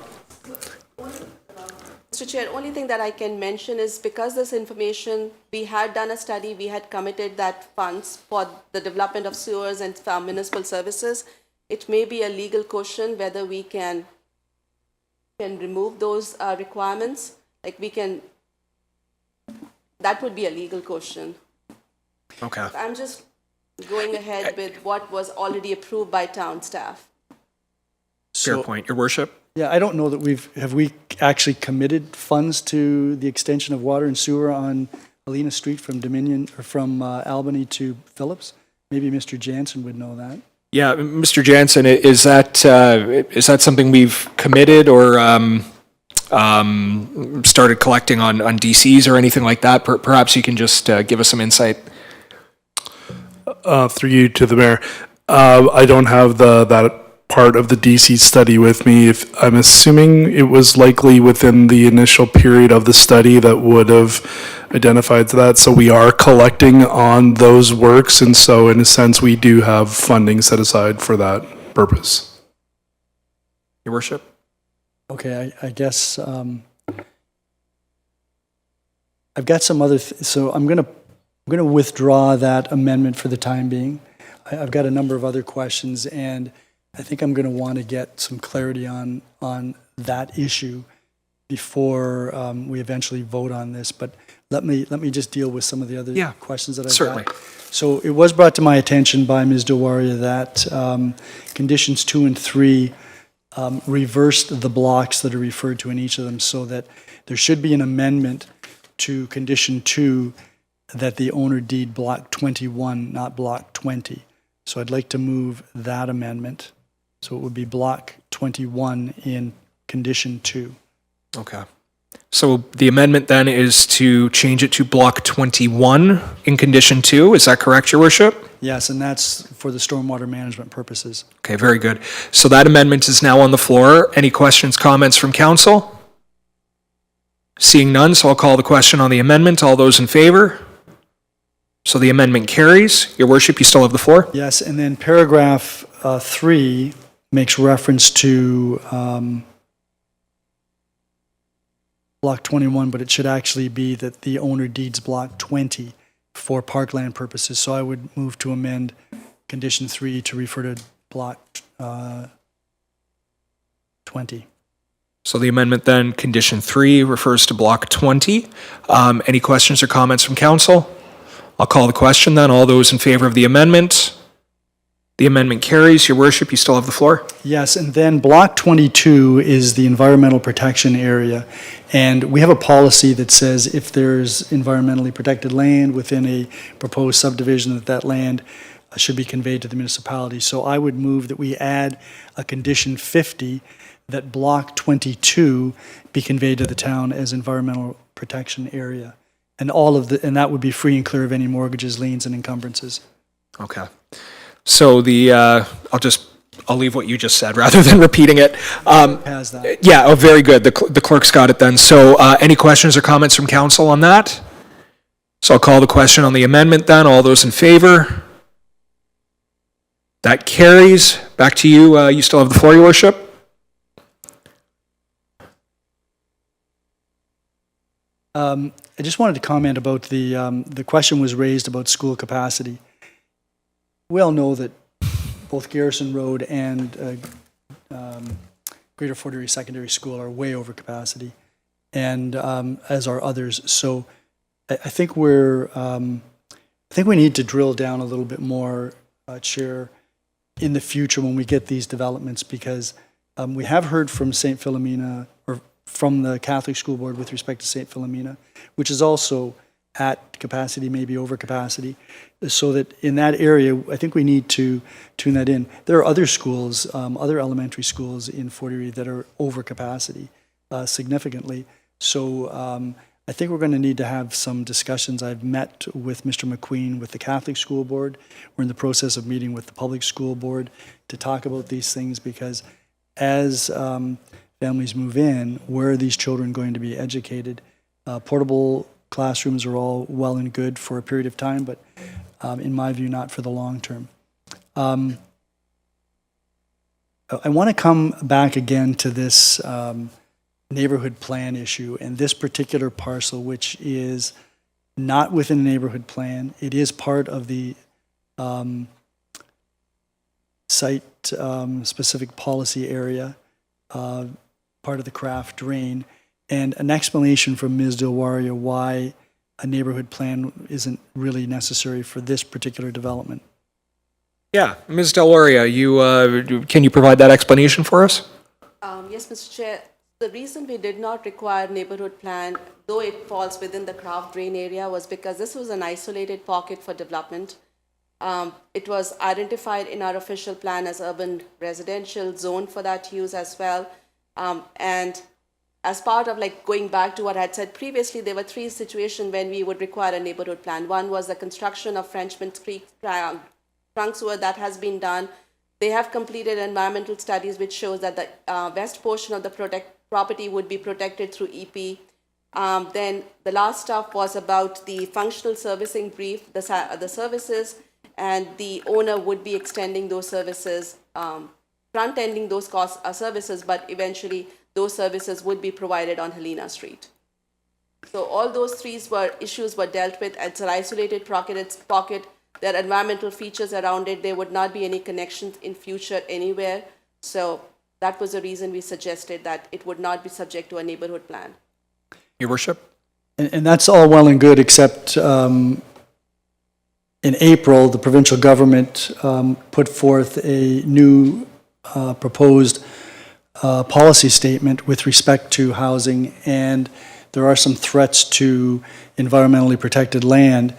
K: Mr. Chair, only thing that I can mention is because this information, we had done a study, we had committed that funds for the development of sewers and municipal services. It may be a legal question whether we can remove those requirements. Like that would be a legal question.
G: Okay.
K: I'm just going ahead with what was already approved by town staff.
G: Fair
A: So,
G: point, Your Worship.
A: yeah, I don't know that have we actually committed funds to the extension of water and sewer on Alena Street from Dominion, or from Albany to Phillips? Maybe Mr. Jansen would know that.
G: Yeah, Mr. Jansen, is that something we've committed or started collecting on DCs or anything like that? Perhaps you can just give us some insight.
L: Through you to the mayor. I don't have that part of the DC study with me. I'm assuming it was likely within the initial period of the study that would have identified that. So we are collecting on those works, and so in a sense, we do have funding set aside for that purpose.
G: Your Worship?
A: Okay, I guess I've got some other, so I'm gonna withdraw that amendment for the time being. I've got a number of other questions, and I think I'm gonna want to get some clarity on that issue before we eventually vote on this. But let me just deal with some of the other questions that I've
G: certainly.
A: got. So it was brought to my attention by Ms. Dewaria that conditions 2 and 3 reversed the blocks that are referred to in each of them, so that there should be an amendment to condition 2 that the owner deed block 21, not block 20. So I'd like to move that amendment. So it would be block 21 in condition 2.
G: Okay. So the amendment then is to change it to block 21 in condition 2. Is that correct, Your Worship?
A: Yes, and that's for the stormwater management purposes.
G: Okay, very good. So that amendment is now on the floor. Any questions, comments from council? Seeing none, so I'll call the question on the amendment. All those in favor? So the amendment carries. Your Worship, you still have the floor.
A: Yes, and then paragraph 3 makes reference to block 21, but it should actually be that the owner deeds block 20 for parkland purposes. So I would move to amend condition 3 to refer to block 20.
G: So the amendment then, condition 3, refers to block 20. Any questions or comments from council? I'll call the question then. All those in favor of the amendment? The amendment carries. Your Worship, you still have the floor.
A: Yes, and then block 22 is the environmental protection area. And we have a policy that says if there's environmentally protected land within a proposed subdivision, that land should be conveyed to the municipality. So I would move that we add a condition 50 that block 22 be conveyed to the town as environmental protection area. And and that would be free and clear of any mortgages, liens, and encumbrances.
G: Okay. So I'll leave what you just said rather than repeating it.
A: Has that.
G: Yeah, oh, very good. The clerk's got it then. So any questions or comments from council on that? So I'll call the question on the amendment then. All those in favor? That carries. Back to you. You still have the floor, Your Worship.
A: I just wanted to comment about the question was raised about school capacity. We all know that both Garrison Road and Greater Fort Erie Secondary School are way over capacity, and as are others. So I think we need to drill down a little bit more, Chair, in the future when we get these developments, because we have heard from St. Philomena, or from the Catholic School Board with respect to St. Philomena, which is also at capacity, maybe over capacity, so that in that area, I think we need to tune that in. There are other schools, other elementary schools in Fort Erie that are over capacity significantly. So I think we're going to need to have some discussions. I've met with Mr. McQueen with the Catholic School Board. We're in the process of meeting with the Public School Board to talk about these things, because as families move in, where are these children going to be educated? Portable classrooms are all well and good for a period of time, but in my view, not for the long term. I want to come back again to this neighborhood plan issue, and this particular parcel, which is not within the neighborhood plan. It is part of the site-specific policy area, part of the craft drain, and an explanation from Ms. Dilwaria why a neighborhood plan isn't really necessary for this particular development.
G: Yeah, Ms. Deloria, can you provide that explanation for us?
K: Yes, Mr. Chair. The reason we did not require neighborhood plan, though it falls within the craft drain area, was because this was an isolated pocket for development. It was identified in our official plan as urban residential zone for that use as well. And as part of going back to what I had said previously, there were three situations when we would require a neighborhood plan. One was the construction of Frenchman's Creek trunk sewer that has been done. They have completed environmental studies which shows that the west portion of the property would be protected through EP. Then the last stuff was about the functional servicing brief, the services, and the owner would be extending those services, front-ending those services, but eventually those services would be provided on Helena Street. So all those three issues were dealt with. It's an isolated pocket. There are environmental features around it. There would not be any connections in future anywhere. So that was the reason we suggested that it would not be subject to a neighborhood plan.
G: Your Worship?
A: And that's all well and good, except in April, the provincial government put forth a new proposed policy statement with respect to housing, and there are some threats to environmentally protected land.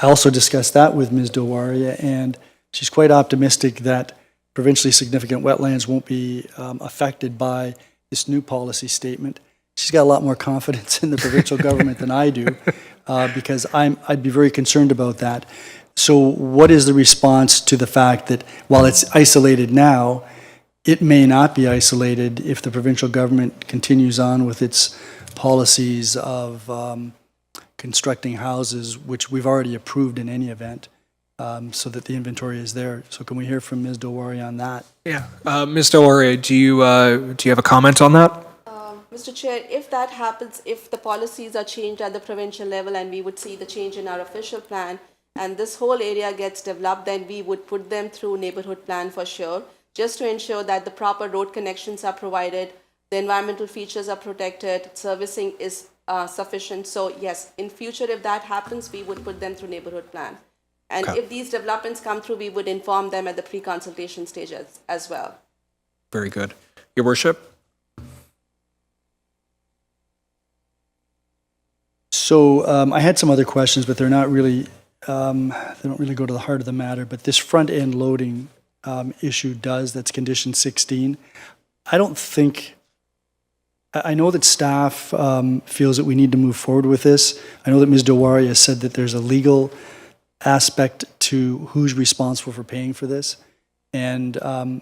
A: I also discussed that with Ms. Dilwaria, and she's quite optimistic that provincially significant wetlands won't be affected by this new policy statement. She's got a lot more confidence in the provincial government than I do, because I'd be very concerned about that. So what is the response to the fact that while it's isolated now, it may not be isolated if the provincial government continues on with its policies of constructing houses, which we've already approved in any event, so that the inventory is there. So can we hear from Ms. Dilwaria on that?
G: Yeah. Ms. Deloria, do you have a comment on that?
K: Mr. Chair, if that happens, if the policies are changed at the provincial level and we would see the change in our official plan and this whole area gets developed, then we would put them through neighborhood plan for sure, just to ensure that the proper road connections are provided, the environmental features are protected, servicing is sufficient. So yes, in future, if that happens, we would put them through neighborhood plan. And if these developments come through, we would inform them at the pre-consultation stage as well.
G: Very good. Your Worship?
A: So I had some other questions, but they're not really, they don't really go to the heart of the matter. But this front-end loading issue does, that's condition 16. I don't think, I know that staff feels that we need to move forward with this. I know that Ms. Dilwaria said that there's a legal aspect to who's responsible for paying for this. And I'm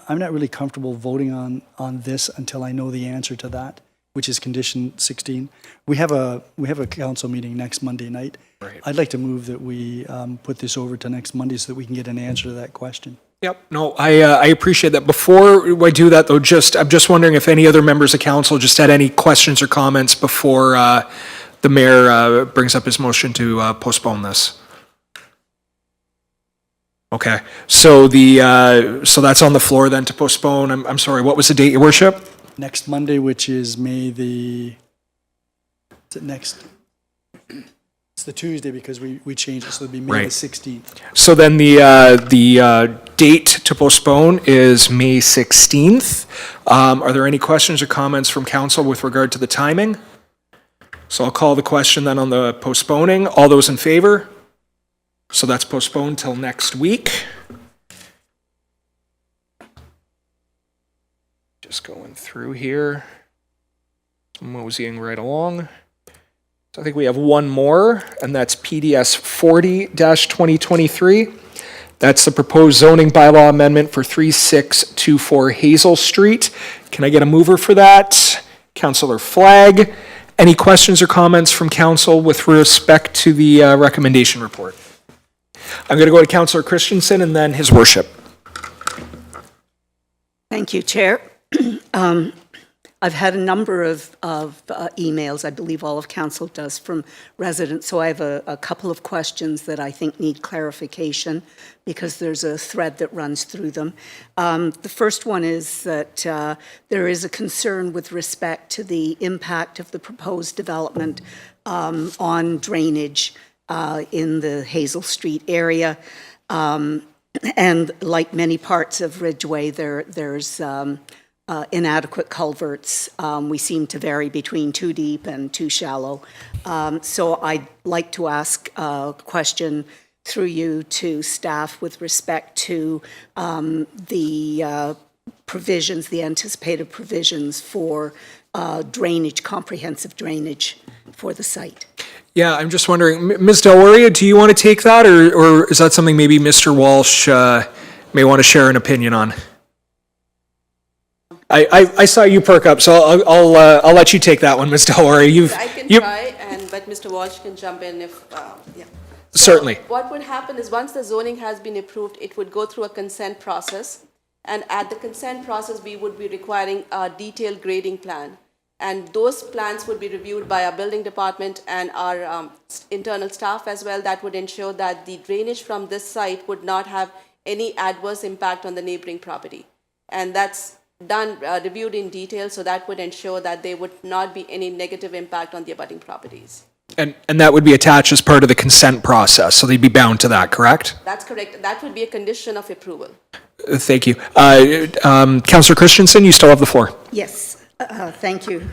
A: not really comfortable voting on this until I know the answer to that, which is condition 16. We have a council meeting next Monday night.
G: Right.
A: I'd like to move that we put this over to next Monday so that we can get an answer to that question.
G: Yep. No, I appreciate that. Before I do that, though, I'm just wondering if any other members of council just had any questions or comments before the mayor brings up his motion to postpone this. Okay. So so that's on the floor then to postpone. I'm sorry. What was the date, Your Worship?
A: Next Monday, which is May the, is it next? It's the Tuesday because we changed it, so it'll be May the 16th.
G: So then the date to postpone is May 16th. Are there any questions or comments from council with regard to the timing? So I'll call the question then on the postponing. All those in favor? So that's postponed till next week. Just going through here, moseying right along. So I think we have one more, and that's PDS 40-2023. That's the proposed zoning bylaw amendment for 3624 Hazel Street. Can I get a mover for that? Councillor Flagg. Any questions or comments from council with respect to the recommendation report? I'm going to go to Councillor Christensen and then his worship.
J: Thank you, Chair. I've had a number of emails, I believe all of council does, from residents, so I have a couple of questions that I think need clarification because there's a thread that runs through them. The first one is that there is a concern with respect to the impact of the proposed development on drainage in the Hazel Street area. And like many parts of Ridgeway, there's inadequate culverts. We seem to vary between too deep and too shallow. So I'd like to ask a question through you to staff with respect to the provisions, the anticipated provisions for drainage, comprehensive drainage for the site.
G: Yeah, I'm just wondering, Ms. Delwaria, do you want to take that, or is that something maybe Mr. Walsh may want to share an opinion on? I saw you perk up, so I'll let you take that one, Ms. Delwaria.
K: I can try, but Mr. Walsh can jump in if, yeah.
G: Certainly.
K: What would happen is once the zoning has been approved, it would go through a consent process. And at the consent process, we would be requiring a detailed grading plan. And those plans would be reviewed by our building department and our internal staff as well. That would ensure that the drainage from this site would not have any adverse impact on the neighboring property. And that's done, reviewed in detail, so that would ensure that there would not be any negative impact on the abutting properties.
G: And that would be attached as part of the consent process, so they'd be bound to that, correct?
K: That's correct. That would be a condition of approval.
G: Thank you. Councillor Christensen, you still have the floor.
J: Yes, thank you,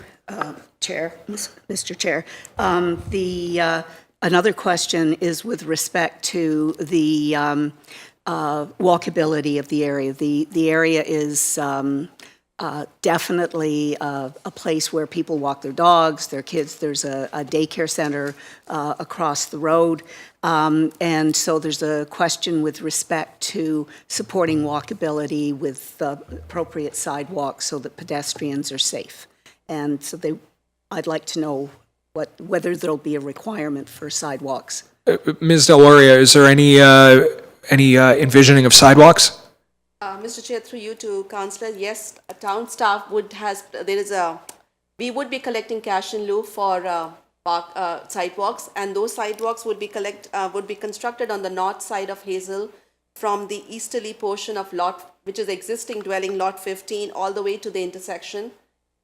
J: Chair, Mr. Chair. Another question is with respect to the walkability of the area. The area is definitely a place where people walk their dogs, their kids. There's a daycare center across the road. And so there's a question with respect to supporting walkability with appropriate sidewalks so that pedestrians are safe. And so I'd like to know whether there'll be a requirement for sidewalks.
G: Ms. Delwaria, is there any envisioning of sidewalks?
K: Mr. Chair, through you to Councillor, yes, town staff we would be collecting cash in lieu for sidewalks, and those sidewalks would be constructed on the north side of Hazel from the easterly portion of lot, which is existing dwelling lot 15, all the way to the intersection,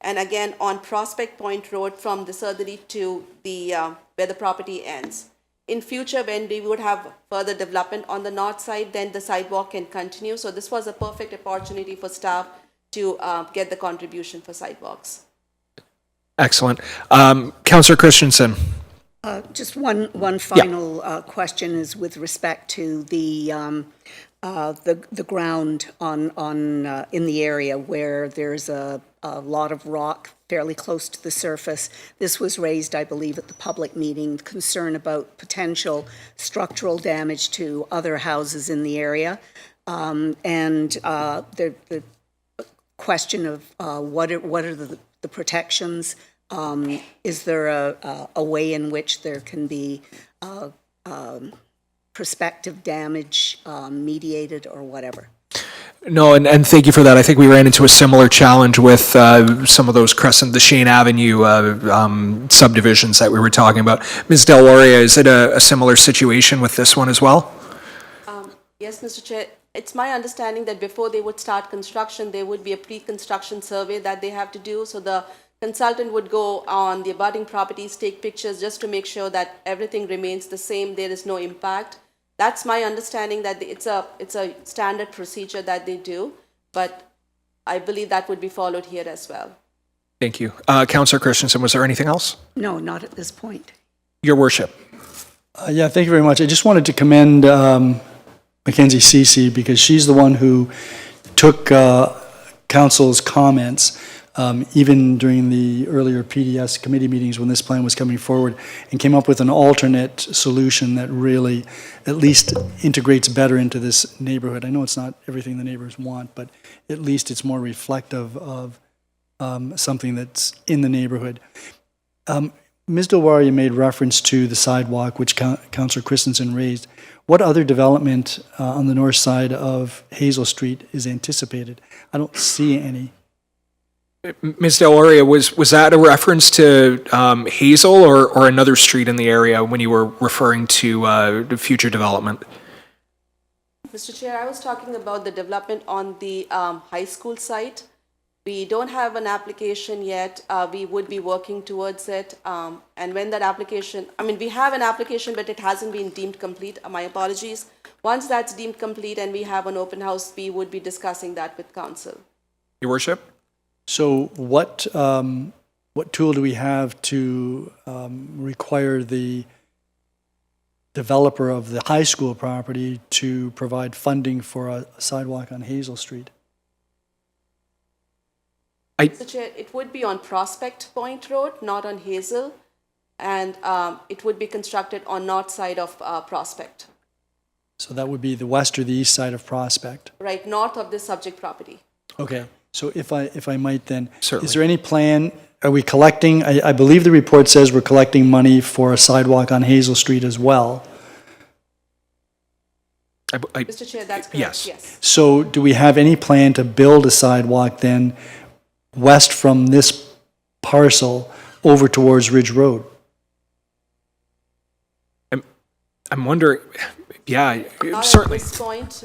K: and again on Prospect Point Road from the southerly to the where the property ends. In future, when we would have further development on the north side, then the sidewalk can continue. So this was a perfect opportunity for staff to get the contribution for sidewalks.
G: Excellent. Councillor Christensen.
J: Just one final question is with respect to the ground in the area where there's a lot of rock fairly close to the surface. This was raised, I believe, at the public meeting, concern about potential structural damage to other houses in the area. And the question of what are the protections? Is there a way in which there can be prospective damage mediated or whatever?
G: No, and thank you for that. I think we ran into a similar challenge with some of those the Shane Avenue subdivisions that we were talking about. Ms. Delwaria, is it a similar situation with this one as well?
K: Yes, Mr. Chair. It's my understanding that before they would start construction, there would be a pre-construction survey that they have to do. So the consultant would go on the abutting properties, take pictures just to make sure that everything remains the same, there is no impact. That's my understanding, that it's a standard procedure that they do, but I believe that would be followed here as well.
G: Thank you. Councillor Christensen, was there anything else?
J: No, not at this point.
G: Your worship.
A: Yeah, thank you very much. I just wanted to commend Mackenzie Cece because she's the one who took council's comments even during the earlier PDS committee meetings when this plan was coming forward, and came up with an alternate solution that really at least integrates better into this neighborhood. I know it's not everything the neighbors want, but at least it's more reflective of something that's in the neighborhood. Ms. Delwaria made reference to the sidewalk, which Councillor Christensen raised. What other development on the north side of Hazel Street is anticipated? I don't see any.
G: Ms. Del Oria, was that a reference to Hazel or another street in the area when you were referring to the future development?
K: Mr. Chair, I was talking about the development on the high school site. We don't have an application yet. We would be working towards it. And when that application, we have an application, but it hasn't been deemed complete. My apologies. Once that's deemed complete and we have an open house, we would be discussing that with council.
G: Your worship?
A: So what tool do we have to require the developer of the high school property to provide funding for a sidewalk on Hazel Street?
K: Mr. Chair, it would be on Prospect Point Road, not on Hazel, and it would be constructed on north side of Prospect.
A: So that would be the west or the east side of Prospect.
K: Right, north of the subject property.
A: Okay, so if I might then,
G: Certainly.
A: is there any plan, are we collecting, I believe the report says we're collecting money for a sidewalk on Hazel Street as well.
K: Mr. Chair, that's correct, yes.
A: So do we have any plan to build a sidewalk then west from this parcel over towards Ridge Road?
G: I'm wondering, yeah,
K: Not
G: certainly.
K: at this point.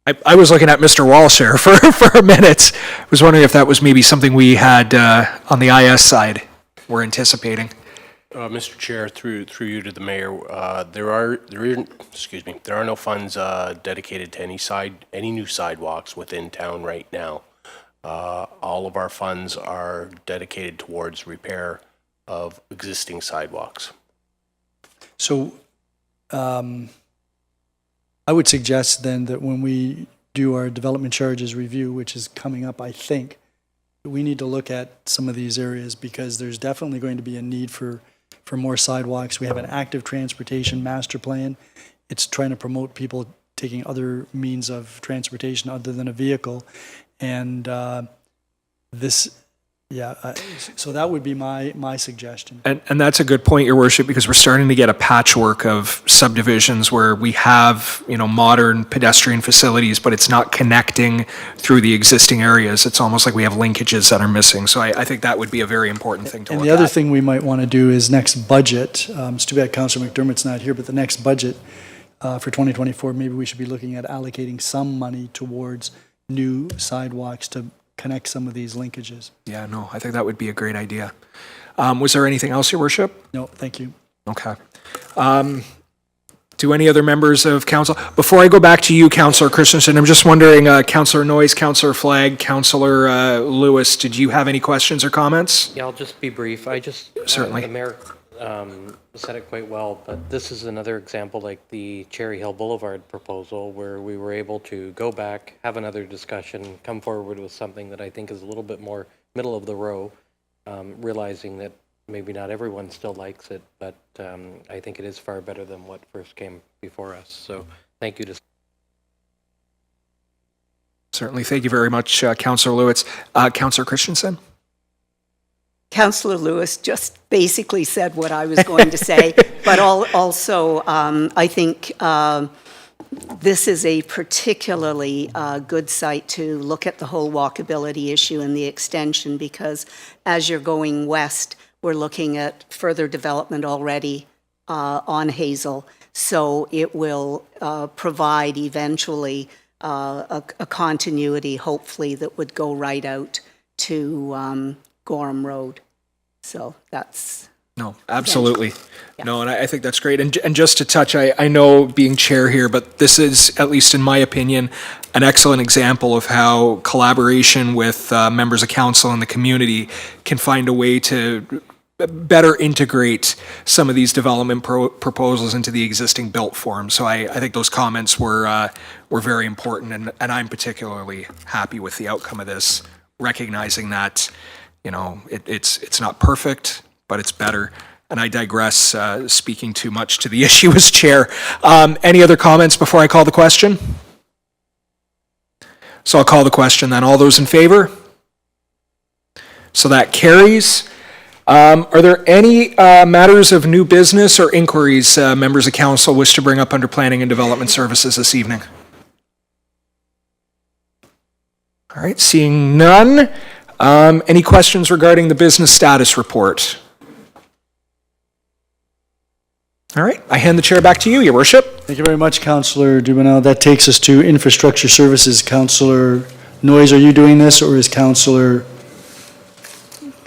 G: I was looking at Mr. Walsh there for a minute. I was wondering if that was maybe something we had on the IS side we're anticipating.
E: Mr. Chair, through you to the mayor, there are no funds dedicated to any new sidewalks within town right now. All of our funds are dedicated towards repair of existing sidewalks.
A: So I would suggest then that when we do our development charges review, which is coming up, I think, we need to look at some of these areas because there's definitely going to be a need for more sidewalks. We have an active transportation master plan. It's trying to promote people taking other means of transportation other than a vehicle. And so that would be my suggestion.
G: And that's a good point, Your Worship, because we're starting to get a patchwork of subdivisions where we have, modern pedestrian facilities, but it's not connecting through the existing areas. It's almost like we have linkages that are missing. So I think that would be a very important thing to look at.
A: And the other thing we might want to do is next budget, it's too bad Councillor McDermott's not here, but the next budget for 2024, maybe we should be looking at allocating some money towards new sidewalks to connect some of these linkages.
G: Yeah, no, I think that would be a great idea. Was there anything else, Your Worship?
A: No, thank you.
G: Okay. Do any other members of council? Before I go back to you, Councillor Christensen, I'm just wondering, Councillor Noyes, Councillor Flagg, Councillor Lewis, did you have any questions or comments?
H: Yeah, I'll just be brief.
G: Certainly.
H: The mayor said it quite well, but this is another example like the Cherry Hill Boulevard proposal where we were able to go back, have another discussion, come forward with something that I think is a little bit more middle of the row, realizing that maybe not everyone still likes it, but I think it is far better than what first came before us. So thank you to...
G: Certainly. Thank you very much, Councillor Lewis. Councillor Christensen?
J: Councillor Lewis just basically said what I was going to say, but also I think this is a particularly good site to look at the whole walkability issue and the extension because as you're going west, we're looking at further development already on Hazel. So it will provide eventually a continuity, hopefully, that would go right out to Gorham Road. So that's...
G: No, absolutely. Yeah. No, and I think that's great. And just to touch, I know being chair here, but this is, at least in my opinion, an excellent example of how collaboration with members of council and the community can find a way to better integrate some of these development proposals into the existing built form. So I think those comments were very important, and I'm particularly happy with the outcome of this, recognizing that, it's not perfect, but it's better. And I digress, speaking too much to the issue as chair. Any other comments before I call the question? So I'll call the question then. All those in favor? So that carries. Are there any matters of new business or inquiries members of council wish to bring up under planning and development services this evening? All right, seeing none. Any questions regarding the business status report? All right, I hand the chair back to you, Your Worship.
A: Thank you very much, Councillor Dubanow. That takes us to Infrastructure Services. Councillor Noyes, are you doing this, or is Councillor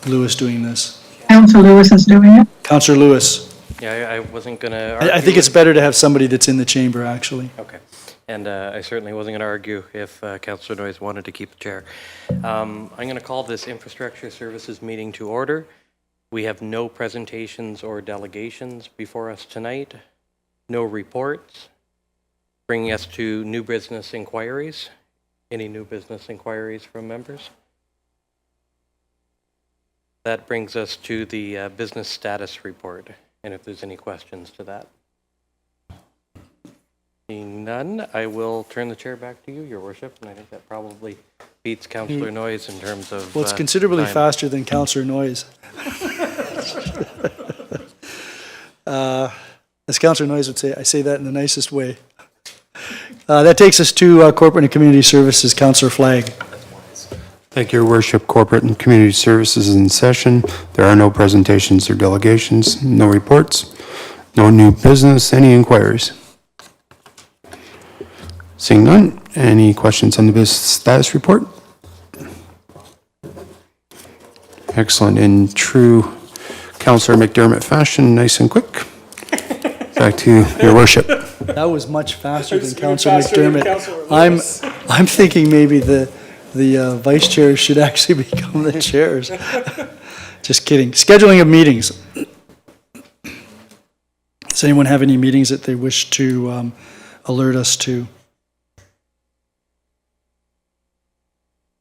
A: Lewis doing this?
D: Councillor Lewis is doing it.
A: Councillor Lewis.
H: Yeah, I wasn't going to
A: I think it's better to have somebody that's in the chamber, actually.
H: Okay. And I certainly wasn't going to argue if Councillor Noyes wanted to keep the chair. I'm going to call this Infrastructure Services meeting to order. We have no presentations or delegations before us tonight, no reports, bringing us to new business inquiries. Any new business inquiries from members? That brings us to the business status report, and if there's any questions to that. Seeing none, I will turn the chair back to you, Your Worship, and I think that probably beats Councillor Noyes in terms of
A: Well, it's considerably
H: time.
A: faster than Councillor Noyes. As Councillor Noyes would say, I say that in the nicest way. That takes us to Corporate and Community Services, Councillor Flagg.
C: Thank you, Your Worship. Corporate and Community Services is in session. There are no presentations or delegations, no reports, no new business, any inquiries. Seeing none, any questions on the business status report? Excellent. In true Councillor McDermott fashion, nice and quick. Back to you, Your Worship.
A: That was much faster than Councillor McDermott. I'm thinking maybe the vice chairs should actually become the chairs. Just kidding. Scheduling of meetings. Does anyone have any meetings that they wish to alert us to?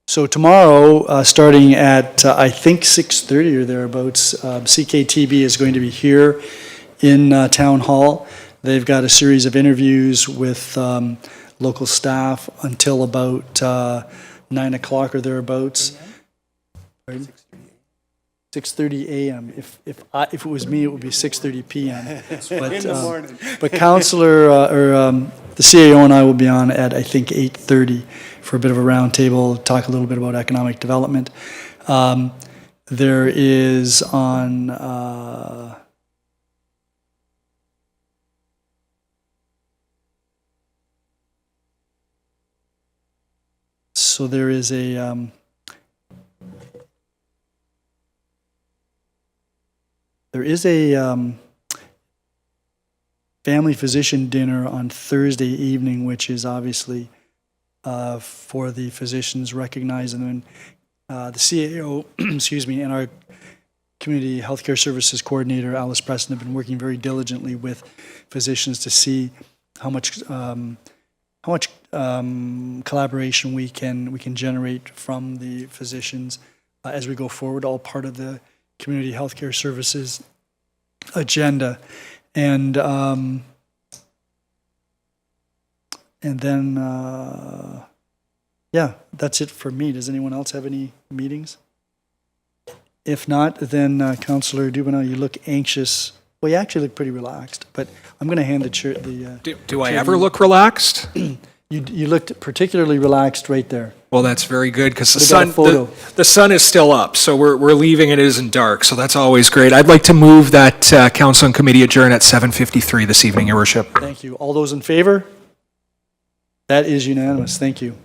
A: So tomorrow, starting at, I think, 6:30 or thereabouts, CKTB is going to be here in Town Hall. They've got a series of interviews with local staff until about 9 o'clock or thereabouts. 6:30 a.m. If it was me, it would be 6:30 p.m. But Councillor the CAO and I will be on at, I think, 8:30 for a bit of a roundtable, talk a little bit about economic development. There is on so there is a family physician dinner on Thursday evening, which is obviously for the physicians, recognizing them. The CAO, excuse me, and our Community Healthcare Services Coordinator, Alice Preston, have been working very diligently with physicians to see how much collaboration we can generate from the physicians as we go forward, all part of the Community Healthcare Services agenda. And then, yeah, that's it for me. Does anyone else have any meetings? If not, then Councillor Dubanow, you look anxious. Well, you actually look pretty relaxed, but I'm going to hand the chair.
G: Do I ever look relaxed?
A: You looked particularly relaxed right there.
G: Well, that's very good because the
A: We got a photo.
G: the sun is still up, so we're leaving and it isn't dark, so that's always great. I'd like to move that council and committee adjourn at 7:53 this evening, Your Worship.
A: Thank you. All those in favor? That is unanimous. Thank you.